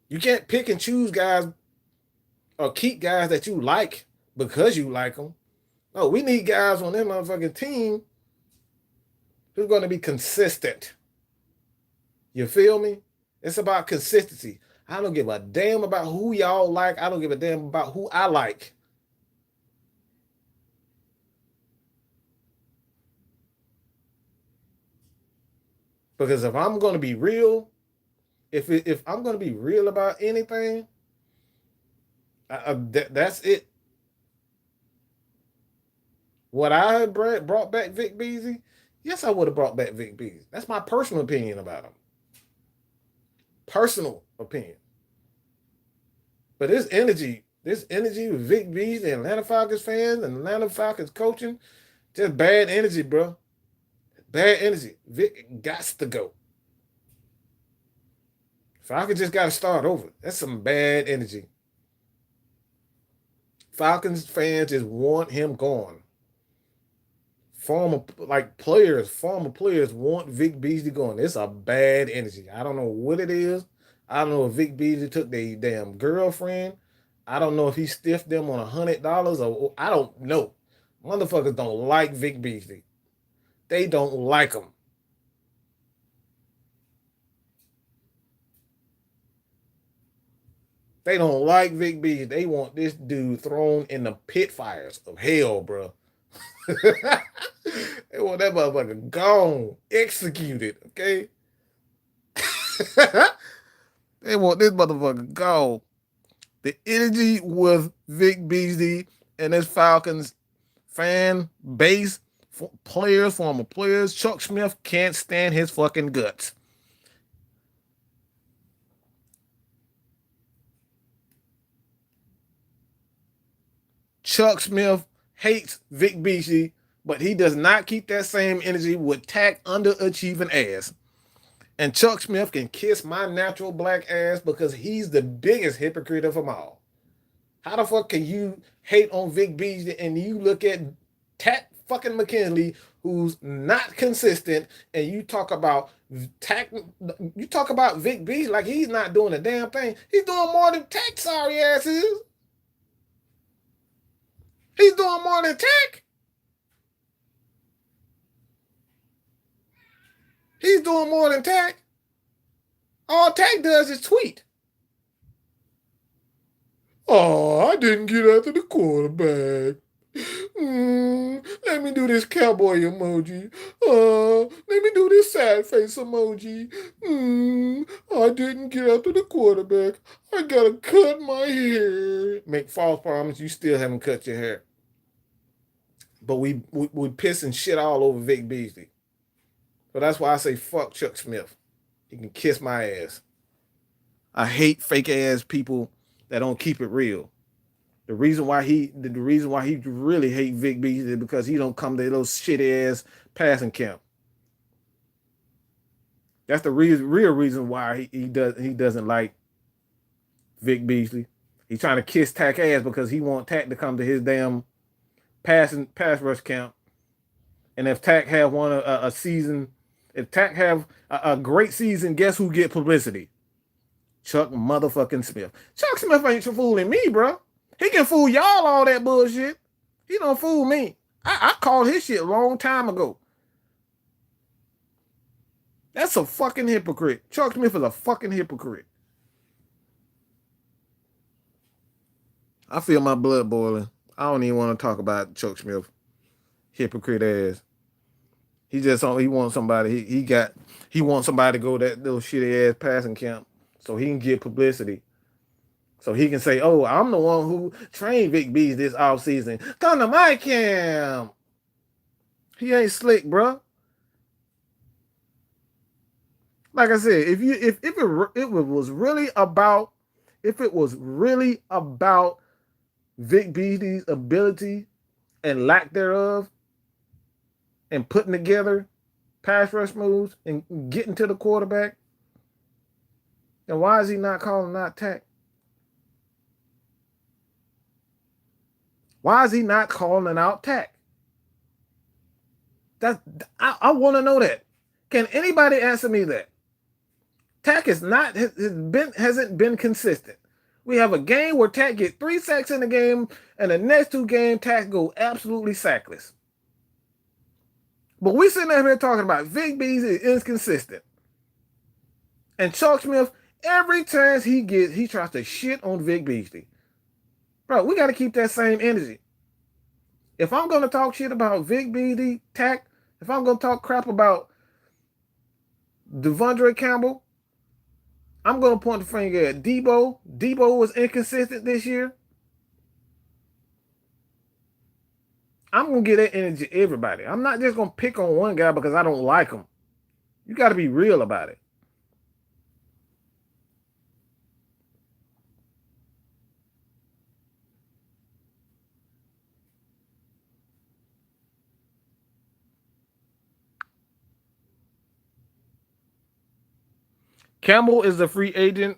You can't pick and choose guys or keep guys that you like because you like them. No, we need guys on that motherfucking team who's going to be consistent. You feel me? It's about consistency. I don't give a damn about who y'all like. I don't give a damn about who I like. Because if I'm going to be real, if I'm going to be real about anything, that's it. Would I have brought back Vic Beasley? Yes, I would have brought back Vic Beasley. That's my personal opinion about him. Personal opinion. But this energy with Vic Beasley and Atlanta Falcons fans and Atlanta Falcons coaching, just bad energy, bro. Bad energy. Vic got to go. Falcons just got to start over. That's some bad energy. Falcons fans just want him gone. Former players want Vic Beasley going. It's a bad energy. I don't know what it is. I don't know if Vic Beasley took their damn girlfriend. I don't know if he stiffed them on $100 or I don't know. Motherfuckers don't like Vic Beasley. They don't like him. They don't like Vic Beasley. They want this dude thrown in the pit fires of hell, bro. They want that motherfucker gone, executed, okay? They want this motherfucker gone. The energy with Vic Beasley and his Falcons fan base, players, former players, Chuck Smith can't stand his fucking guts. Chuck Smith hates Vic Beasley, but he does not keep that same energy with Takk underachieving ass. And Chuck Smith can kiss my natural black ass because he's the biggest hypocrite of them all. How the fuck can you hate on Vic Beasley and you look at Takk fucking McKinley who's not consistent, and you talk about you talk about Vic Beasley like he's not doing a damn thing. He's doing more than Takk sorry ass is. He's doing more than Takk. He's doing more than Takk. All Takk does is tweet. Oh, I didn't get after the quarterback. Let me do this cowboy emoji. Let me do this sad face emoji. I didn't get after the quarterback. I gotta cut my hair. Make false promise you still haven't cut your hair. But we pissing shit all over Vic Beasley. So that's why I say fuck Chuck Smith. He can kiss my ass. I hate fake ass people that don't keep it real. The reason why he really hate Vic Beasley is because he don't come to those shitty ass passing camp. That's the real reason why he doesn't like Vic Beasley. He's trying to kiss Takk ass because he want Takk to come to his damn pass rush camp. And if Takk have won a season, if Takk have a great season, guess who get publicity? Chuck motherfucking Smith. Chuck Smith ain't fooling me, bro. He can fool y'all all that bullshit. He don't fool me. I called his shit a long time ago. That's a fucking hypocrite. Chuck Smith is a fucking hypocrite. I feel my blood boiling. I don't even want to talk about Chuck Smith. Hypocrite ass. He wants somebody. He wants somebody to go that little shitty ass passing camp so he can get publicity. So he can say, oh, I'm the one who trained Vic Beasley this offseason. Come to my camp. He ain't slick, bro. Like I said, if it was really about Vic Beasley's ability and lack thereof and putting together pass rush moves and getting to the quarterback, then why is he not calling out Takk? Why is he not calling out Takk? I want to know that. Can anybody answer me that? Takk hasn't been consistent. We have a game where Takk get 3 sacks in the game, and the next 2 games Takk go absolutely sackless. But we sitting here talking about Vic Beasley is inconsistent. And Chuck Smith, every chance he gets, he tries to shit on Vic Beasley. Bro, we got to keep that same energy. If I'm going to talk shit about Vic Beasley, Takk, if I'm going to talk crap about Devondre Campbell, I'm going to point the finger at Debo. Debo was inconsistent this year. I'm going to give that energy to everybody. I'm not just going to pick on one guy because I don't like him. You got to be real about it. Campbell is a free agent.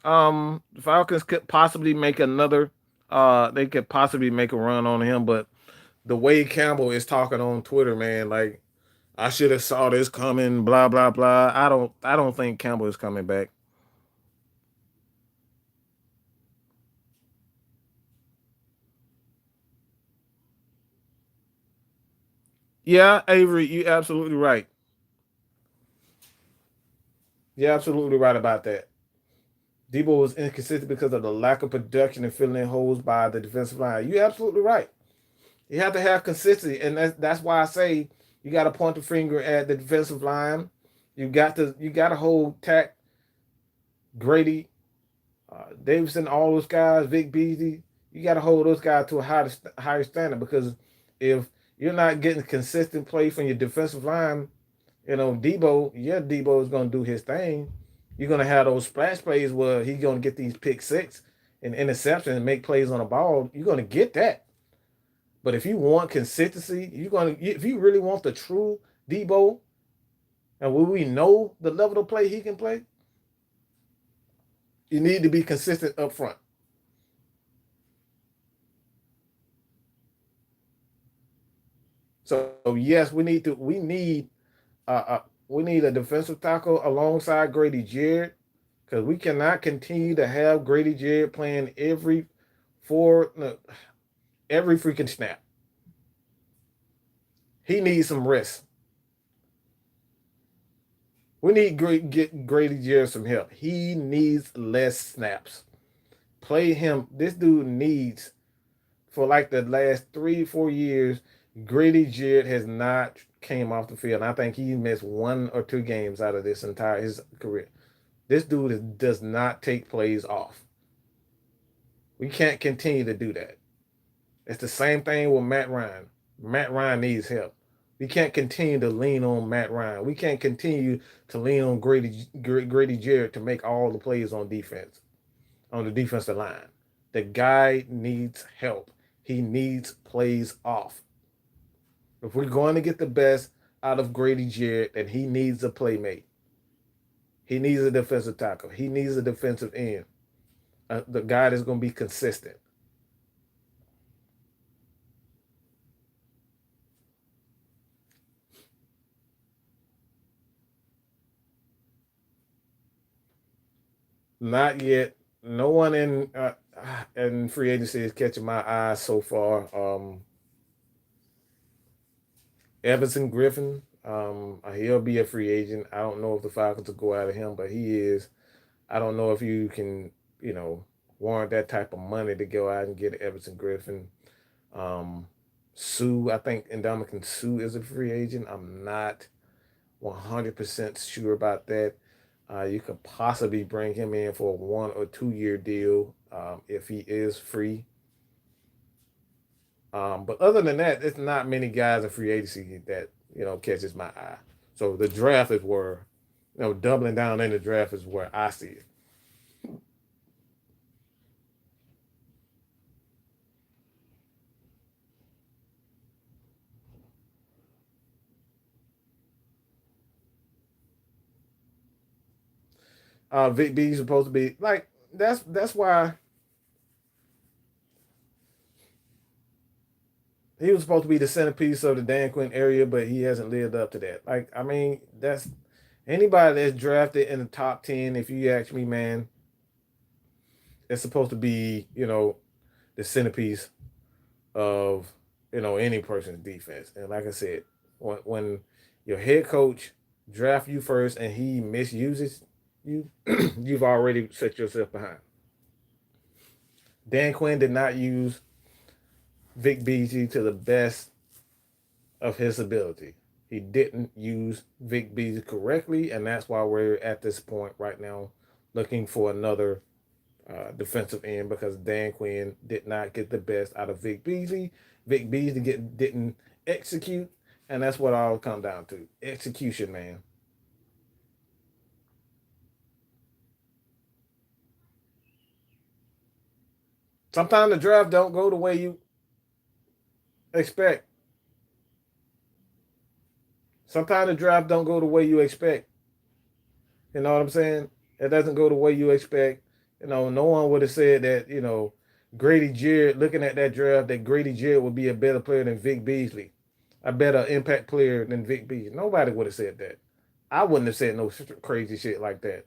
The Falcons could possibly make another. They could possibly make a run on him, but the way Campbell is talking on Twitter, man, like I should have saw this coming. Blah blah blah. I don't think Campbell is coming back. Yeah, Avery, you're absolutely right. You're absolutely right about that. Debo was inconsistent because of the lack of production and filling in holes by the defensive line. You're absolutely right. You have to have consistency, and that's why I say you got to point the finger at the defensive line. You got to hold Takk, Grady, Davidson, all those guys, Vic Beasley. You got to hold those guys to a higher standard because if you're not getting consistent play from your defensive line, Debo is going to do his thing. You're going to have those splash plays where he's going to get these pick six and interceptions and make plays on the ball. You're going to get that. But if you want consistency, if you really want the true Debo, and will we know the level of play he can play, you need to be consistent up front. So yes, we need a defensive tackle alongside Grady Jarrett because we cannot continue to have Grady Jarrett playing four no, every freaking snap. He needs some rest. We need get Grady Jarrett some help. He needs less snaps. Play him. This dude needs for like the last 3 4 years. Grady Jarrett has not came off the field. And I think he missed 1 or 2 games out of this entire his career. This dude does not take plays off. We can't continue to do that. It's the same thing with Matt Ryan. Matt Ryan needs help. We can't continue to lean on Matt Ryan. We can't continue to lean on Grady Jarrett to make all the plays on defense, on the defensive line. The guy needs help. He needs plays off. If we're going to get the best out of Grady Jarrett, then he needs a playmate. He needs a defensive tackle. He needs a defensive end. The guy that's going to be consistent. Not yet. No one in free agency is catching my eye so far. Everson Griffin, he'll be a free agent. I don't know if the Falcons will go out of him, but he is. I don't know if you can, warrant that type of money to go out and get Everson Griffin. Um, Sue, I think Indomitian Sue is a free agent. I'm not 100% sure about that. You could possibly bring him in for a 1 or 2 year deal if he is free. But other than that, it's not many guys in free agency that catches my eye. So the draft is where, doubling down in the draft is where I see it. Vic Beasley supposed to be like that's why he was supposed to be the centerpiece of the Dan Quinn area, but he hasn't lived up to that. Like, I mean, that's anybody that's drafted in the top 10, if you ask me, man, it's supposed to be, the centerpiece of, any person's defense. And like I said, when your head coach draft you first and he misuses you, you've already set yourself behind. Dan Quinn did not use Vic Beasley to the best of his ability. He didn't use Vic Beasley correctly, and that's why we're at this point right now looking for another defensive end because Dan Quinn did not get the best out of Vic Beasley. Vic Beasley didn't execute, and that's what I'll come down to. Execution, man. Sometimes the draft don't go the way you expect. Sometimes the draft don't go the way you expect. You know what I'm saying? It doesn't go the way you expect. No one would have said that, Grady Jarrett, looking at that draft, that Grady Jarrett would be a better player than Vic Beasley, a better impact player than Vic Beasley. Nobody would have said that. I wouldn't have said no crazy shit like that.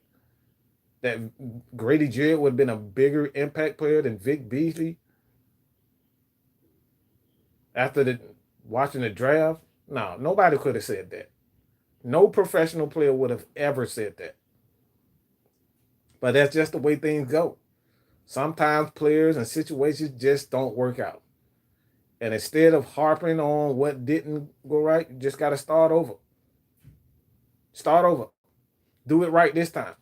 That Grady Jarrett would have been a bigger impact player than Vic Beasley after the watching the draft. No, nobody could have said that. No professional player would have ever said that. But that's just the way things go. Sometimes players and situations just don't work out. And instead of harping on what didn't go right, you just got to start over. Start over. Do it right this time.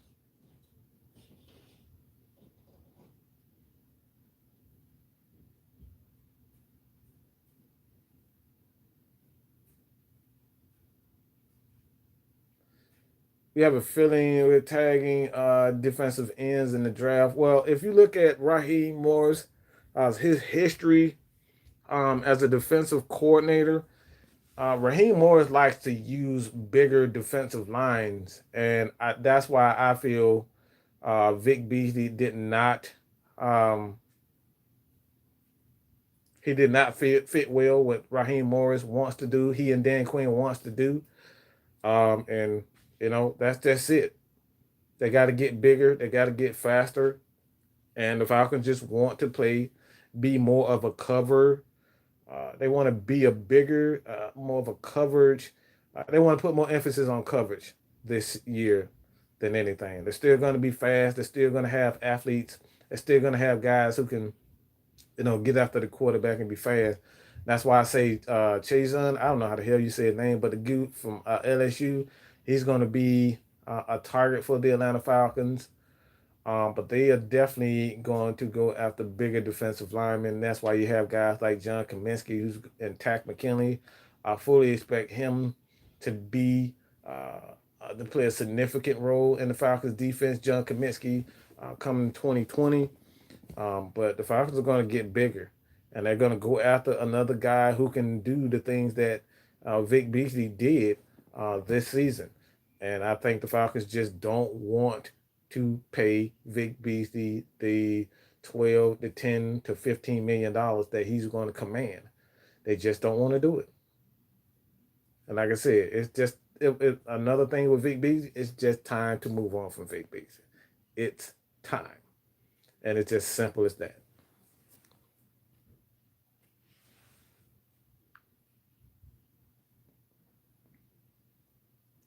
We have a feeling we're tagging defensive ends in the draft. Well, if you look at Raheem Morris, his history as a defensive coordinator, Raheem Morris likes to use bigger defensive lines, and that's why I feel Vic Beasley did not. Um, He did not fit well what Raheem Morris wants to do. He and Dan Quinn wants to do. And that's it. They got to get bigger. They got to get faster. And the Falcons just want to be more of a cover. They want to be a bigger, more of a coverage. They want to put more emphasis on coverage this year than anything. They're still going to be fast. They're still going to have athletes. They're still going to have guys who can, get after the quarterback and be fast. That's why I say Chazon. I don't know how the hell you say his name, but the dude from LSU, he's going to be a target for the Atlanta Falcons. But they are definitely going to go after bigger defensive linemen. That's why you have guys like John Kaminsky and Takk McKinley. I fully expect him to be to play a significant role in the Falcons defense. John Kaminsky coming 2020. But the Falcons are going to get bigger, and they're going to go after another guy who can do the things that Vic Beasley did this season. And I think the Falcons just don't want to pay Vic Beasley the 12 to 10 to $15 million that he's going to command. They just don't want to do it. And like I said, it's just another thing with Vic Beasley. It's just time to move on from Vic Beasley. It's time. And it's as simple as that.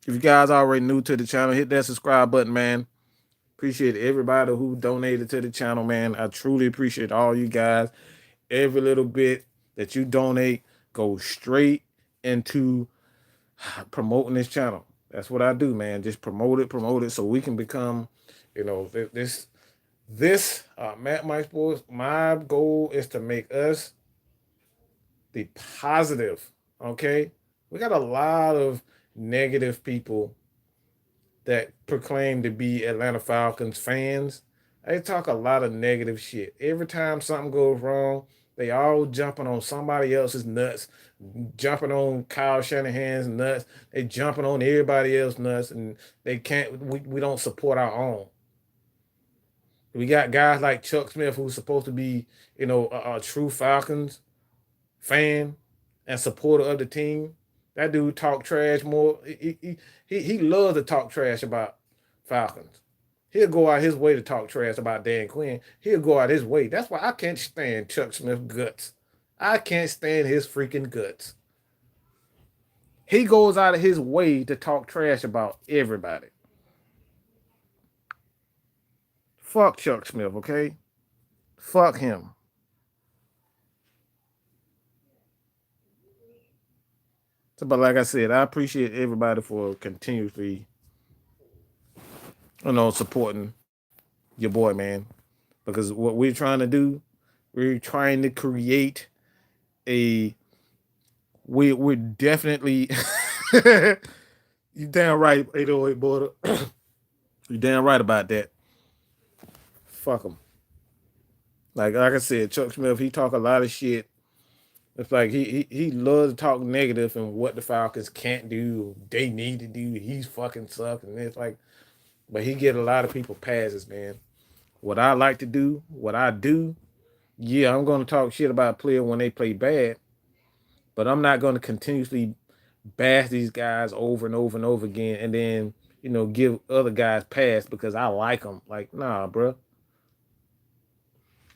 If you guys already new to the channel, hit that subscribe button, man. Appreciate everybody who donated to the channel, man. I truly appreciate all you guys. Every little bit that you donate goes straight into promoting this channel. That's what I do, man. Just promote it so we can become, this Matt Mike Sports. My goal is to make us the positive. Okay, we got a lot of negative people that proclaim to be Atlanta Falcons fans. They talk a lot of negative shit. Every time something goes wrong, they all jumping on somebody else's nuts, jumping on Kyle Shanahan's nuts. They jumping on everybody else's nuts, and they can't. We don't support our own. We got guys like Chuck Smith, who's supposed to be, a true Falcons fan and supporter of the team. That dude talk trash more. He loves to talk trash about Falcons. He'll go out his way to talk trash about Dan Quinn. He'll go out his way. That's why I can't stand Chuck Smith's guts. I can't stand his freaking guts. He goes out of his way to talk trash about everybody. Fuck Chuck Smith, okay? Fuck him. So, but like I said, I appreciate everybody for continuously, supporting your boy, man. Because what we're trying to do, we're trying to create we're definitely you damn right, 808 border. You damn right about that. Fuck him. Like I said, Chuck Smith, he talk a lot of shit. It's like he loves to talk negative and what the Falcons can't do, they need to do. He's fucking suck, and it's like, but he get a lot of people passes, man. What I like to do, what I do, yeah, I'm going to talk shit about a player when they play bad, but I'm not going to continuously bash these guys over and over and over again, and then give other guys pass because I like them. Like, nah, bro.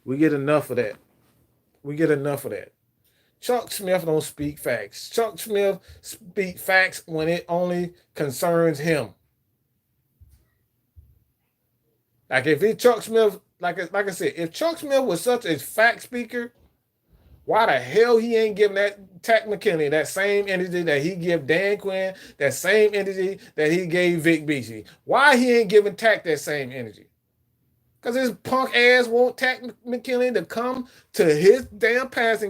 We get enough of that. We get enough of that. Chuck Smith don't speak facts. Chuck Smith speak facts when it only concerns him. Like if it Chuck Smith, like I said, if Chuck Smith was such a fact speaker, why the hell he ain't giving that Takk McKinley that same energy that he give Dan Quinn, that same energy that he gave Vic Beasley? Why he ain't giving Takk that same energy? Because his punk ass want Takk McKinley to come to his damn pass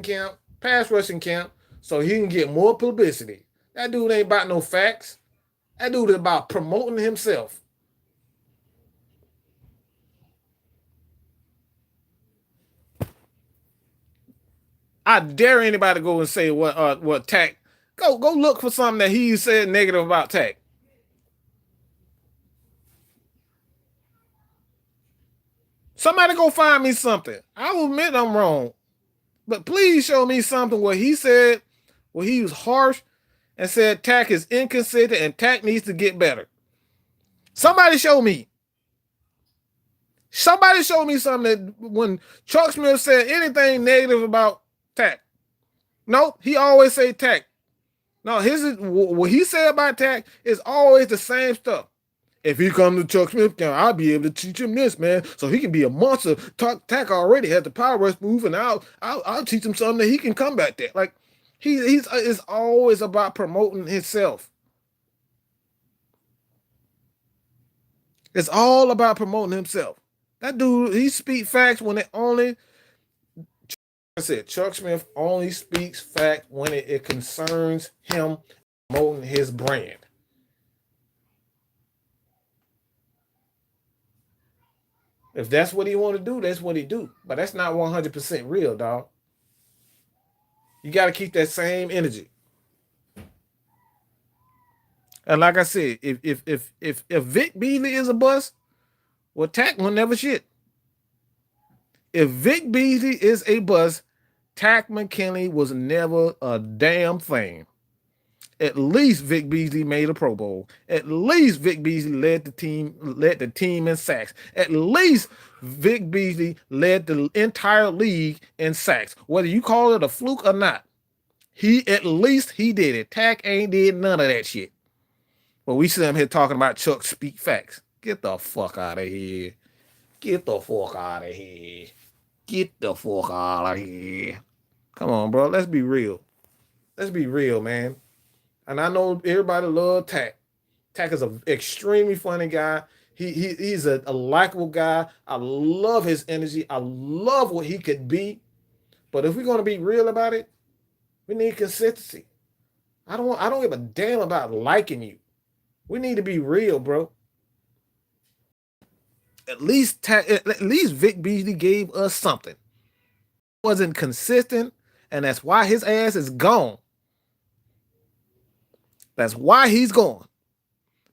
rushing camp, so he can get more publicity. That dude ain't about no facts. That dude is about promoting himself. I dare anybody to go and say what Takk. Go look for something that he said negative about Takk. Somebody go find me something. I will admit I'm wrong, But please show me something where he said, where he was harsh and said Takk is inconsistent and Takk needs to get better. Somebody show me. Somebody show me something that when Chuck Smith said anything negative about Takk. Nope, he always say Takk. No, what he said about Takk is always the same stuff. If he comes to Chuck Smith camp, I'll be able to teach him this, man, so he can be a monster. Takk already has the power rush move, and I'll teach him something that he can combat that. Like he's it's always about promoting himself. It's all about promoting himself. That dude, he speak facts when it only. I said Chuck Smith only speaks fact when it concerns him promoting his brand. If that's what he want to do, that's what he do. But that's not 100% real, dog. You got to keep that same energy. And like I said, if Vic Beasley is a bust, well, Takk will never shit. If Vic Beasley is a bust, Takk McKinley was never a damn thing. At least Vic Beasley made a Pro Bowl. At least Vic Beasley led the team in sacks. At least Vic Beasley led the entire league in sacks. Whether you call it a fluke or not, at least he did it. Takk ain't did none of that shit. But we see him here talking about Chuck speak facts. Get the fuck out of here. Get the fuck out of here. Get the fuck out of here. Come on, bro. Let's be real. Let's be real, man. And I know everybody loves Takk. Takk is an extremely funny guy. He's a likable guy. I love his energy. I love what he could be. But if we're going to be real about it, we need consistency. I don't give a damn about liking you. We need to be real, bro. At least Vic Beasley gave us something. He wasn't consistent, and that's why his ass is gone. That's why he's gone.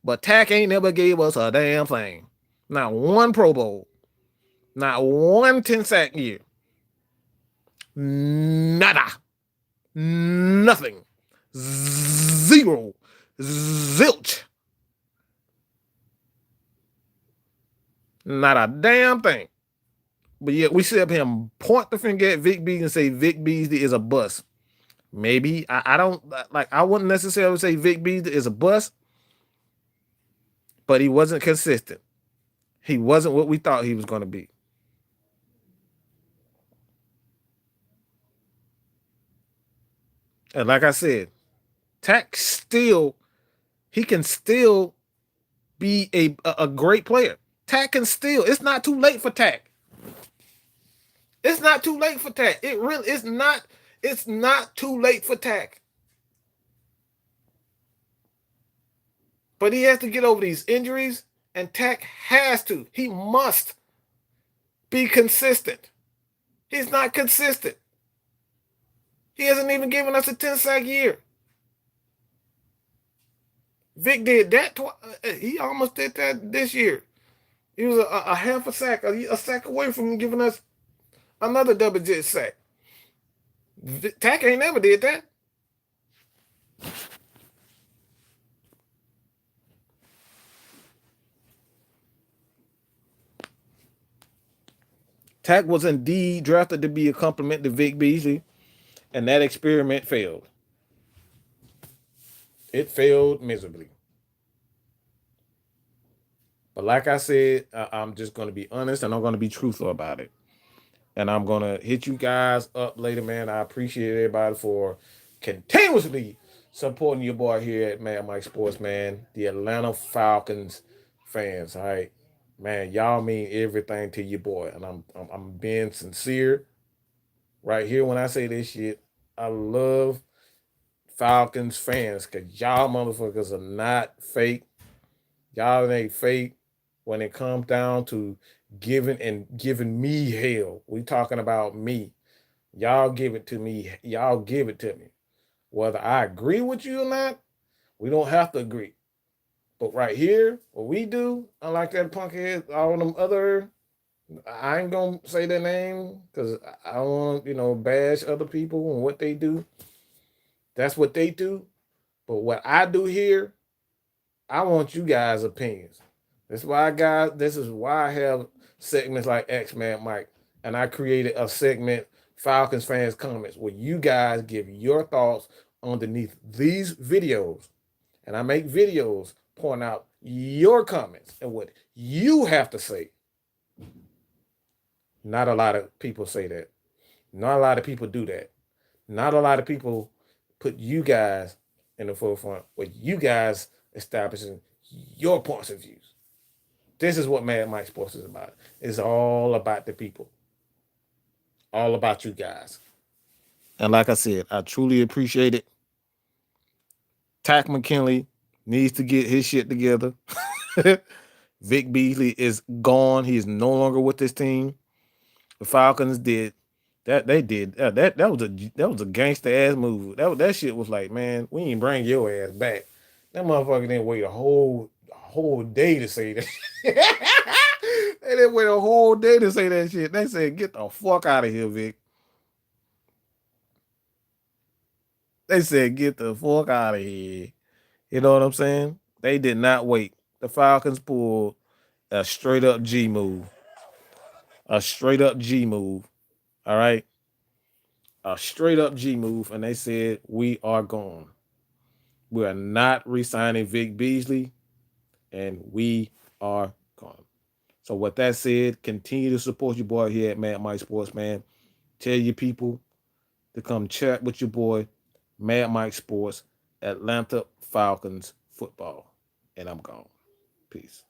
But Takk ain't never gave us a damn thing. Not one Pro Bowl. Not one 10-sack year. Nada. Nothing. Zero. Zilch. Not a damn thing. But yet we see him point the finger at Vic Beasley and say Vic Beasley is a bust. Maybe I don't like. I wouldn't necessarily say Vic Beasley is a bust, but he wasn't consistent. He wasn't what we thought he was going to be. And like I said, Takk he can still be a great player. Takk can still. It's not too late for Takk. It's not too late for Takk. It really is not. It's not too late for Takk. But he has to get over these injuries, and Takk has to. He must be consistent. He's not consistent. He hasn't even given us a 10-sack year. Vic did that. He almost did that this year. He was a half a sack, a sack away from giving us another double-digit sack. Takk ain't never did that. Takk was indeed drafted to be a compliment to Vic Beasley, and that experiment failed. It failed miserably. But like I said, I'm just going to be honest and I'm going to be truthful about it. And I'm going to hit you guys up later, man. I appreciate everybody for continuously supporting your boy here at Mad Mike Sports, man. The Atlanta Falcons fans, all right? Man, y'all mean everything to your boy. And I'm being sincere right here when I say this shit. I love Falcons fans because y'all motherfuckers are not fake. Y'all ain't fake when it comes down to giving me hell. We talking about me. Y'all give it to me. Y'all give it to me. Whether I agree with you or not, we don't have to agree. But right here, what we do, unlike that punkhead, all them other I ain't gonna say their name because I don't want to, bash other people and what they do. That's what they do. But what I do here, I want you guys' opinions. This is why I have segments like X Man Mike. And I created a segment, Falcons fans comments, where you guys give your thoughts underneath these videos. And I make videos pointing out your comments and what you have to say. Not a lot of people say that. Not a lot of people do that. Not a lot of people put you guys in the forefront where you guys establishing your points of views. This is what Mad Mike Sports is about. It's all about the people. All about you guys. And like I said, I truly appreciate it. Takk McKinley needs to get his shit together. Vic Beasley is gone. He is no longer with this team. The Falcons did that. They did that was a gangster ass move. That shit was like, man, we ain't bring your ass back. That motherfucker didn't wait a whole day to say that. They didn't wait a whole day to say that shit. They said, get the fuck out of here, Vic. They said, get the fuck out of here. You know what I'm saying? They did not wait. The Falcons pulled a straight up G move. A straight up G move. All right. A straight up G move. And they said, we are gone. We are not re-signing Vic Beasley. And we are gone. So with that said, continue to support your boy here at Mad Mike Sports, man. Tell your people to come chat with your boy, Mad Mike Sports, Atlanta Falcons football. And I'm gone. Peace.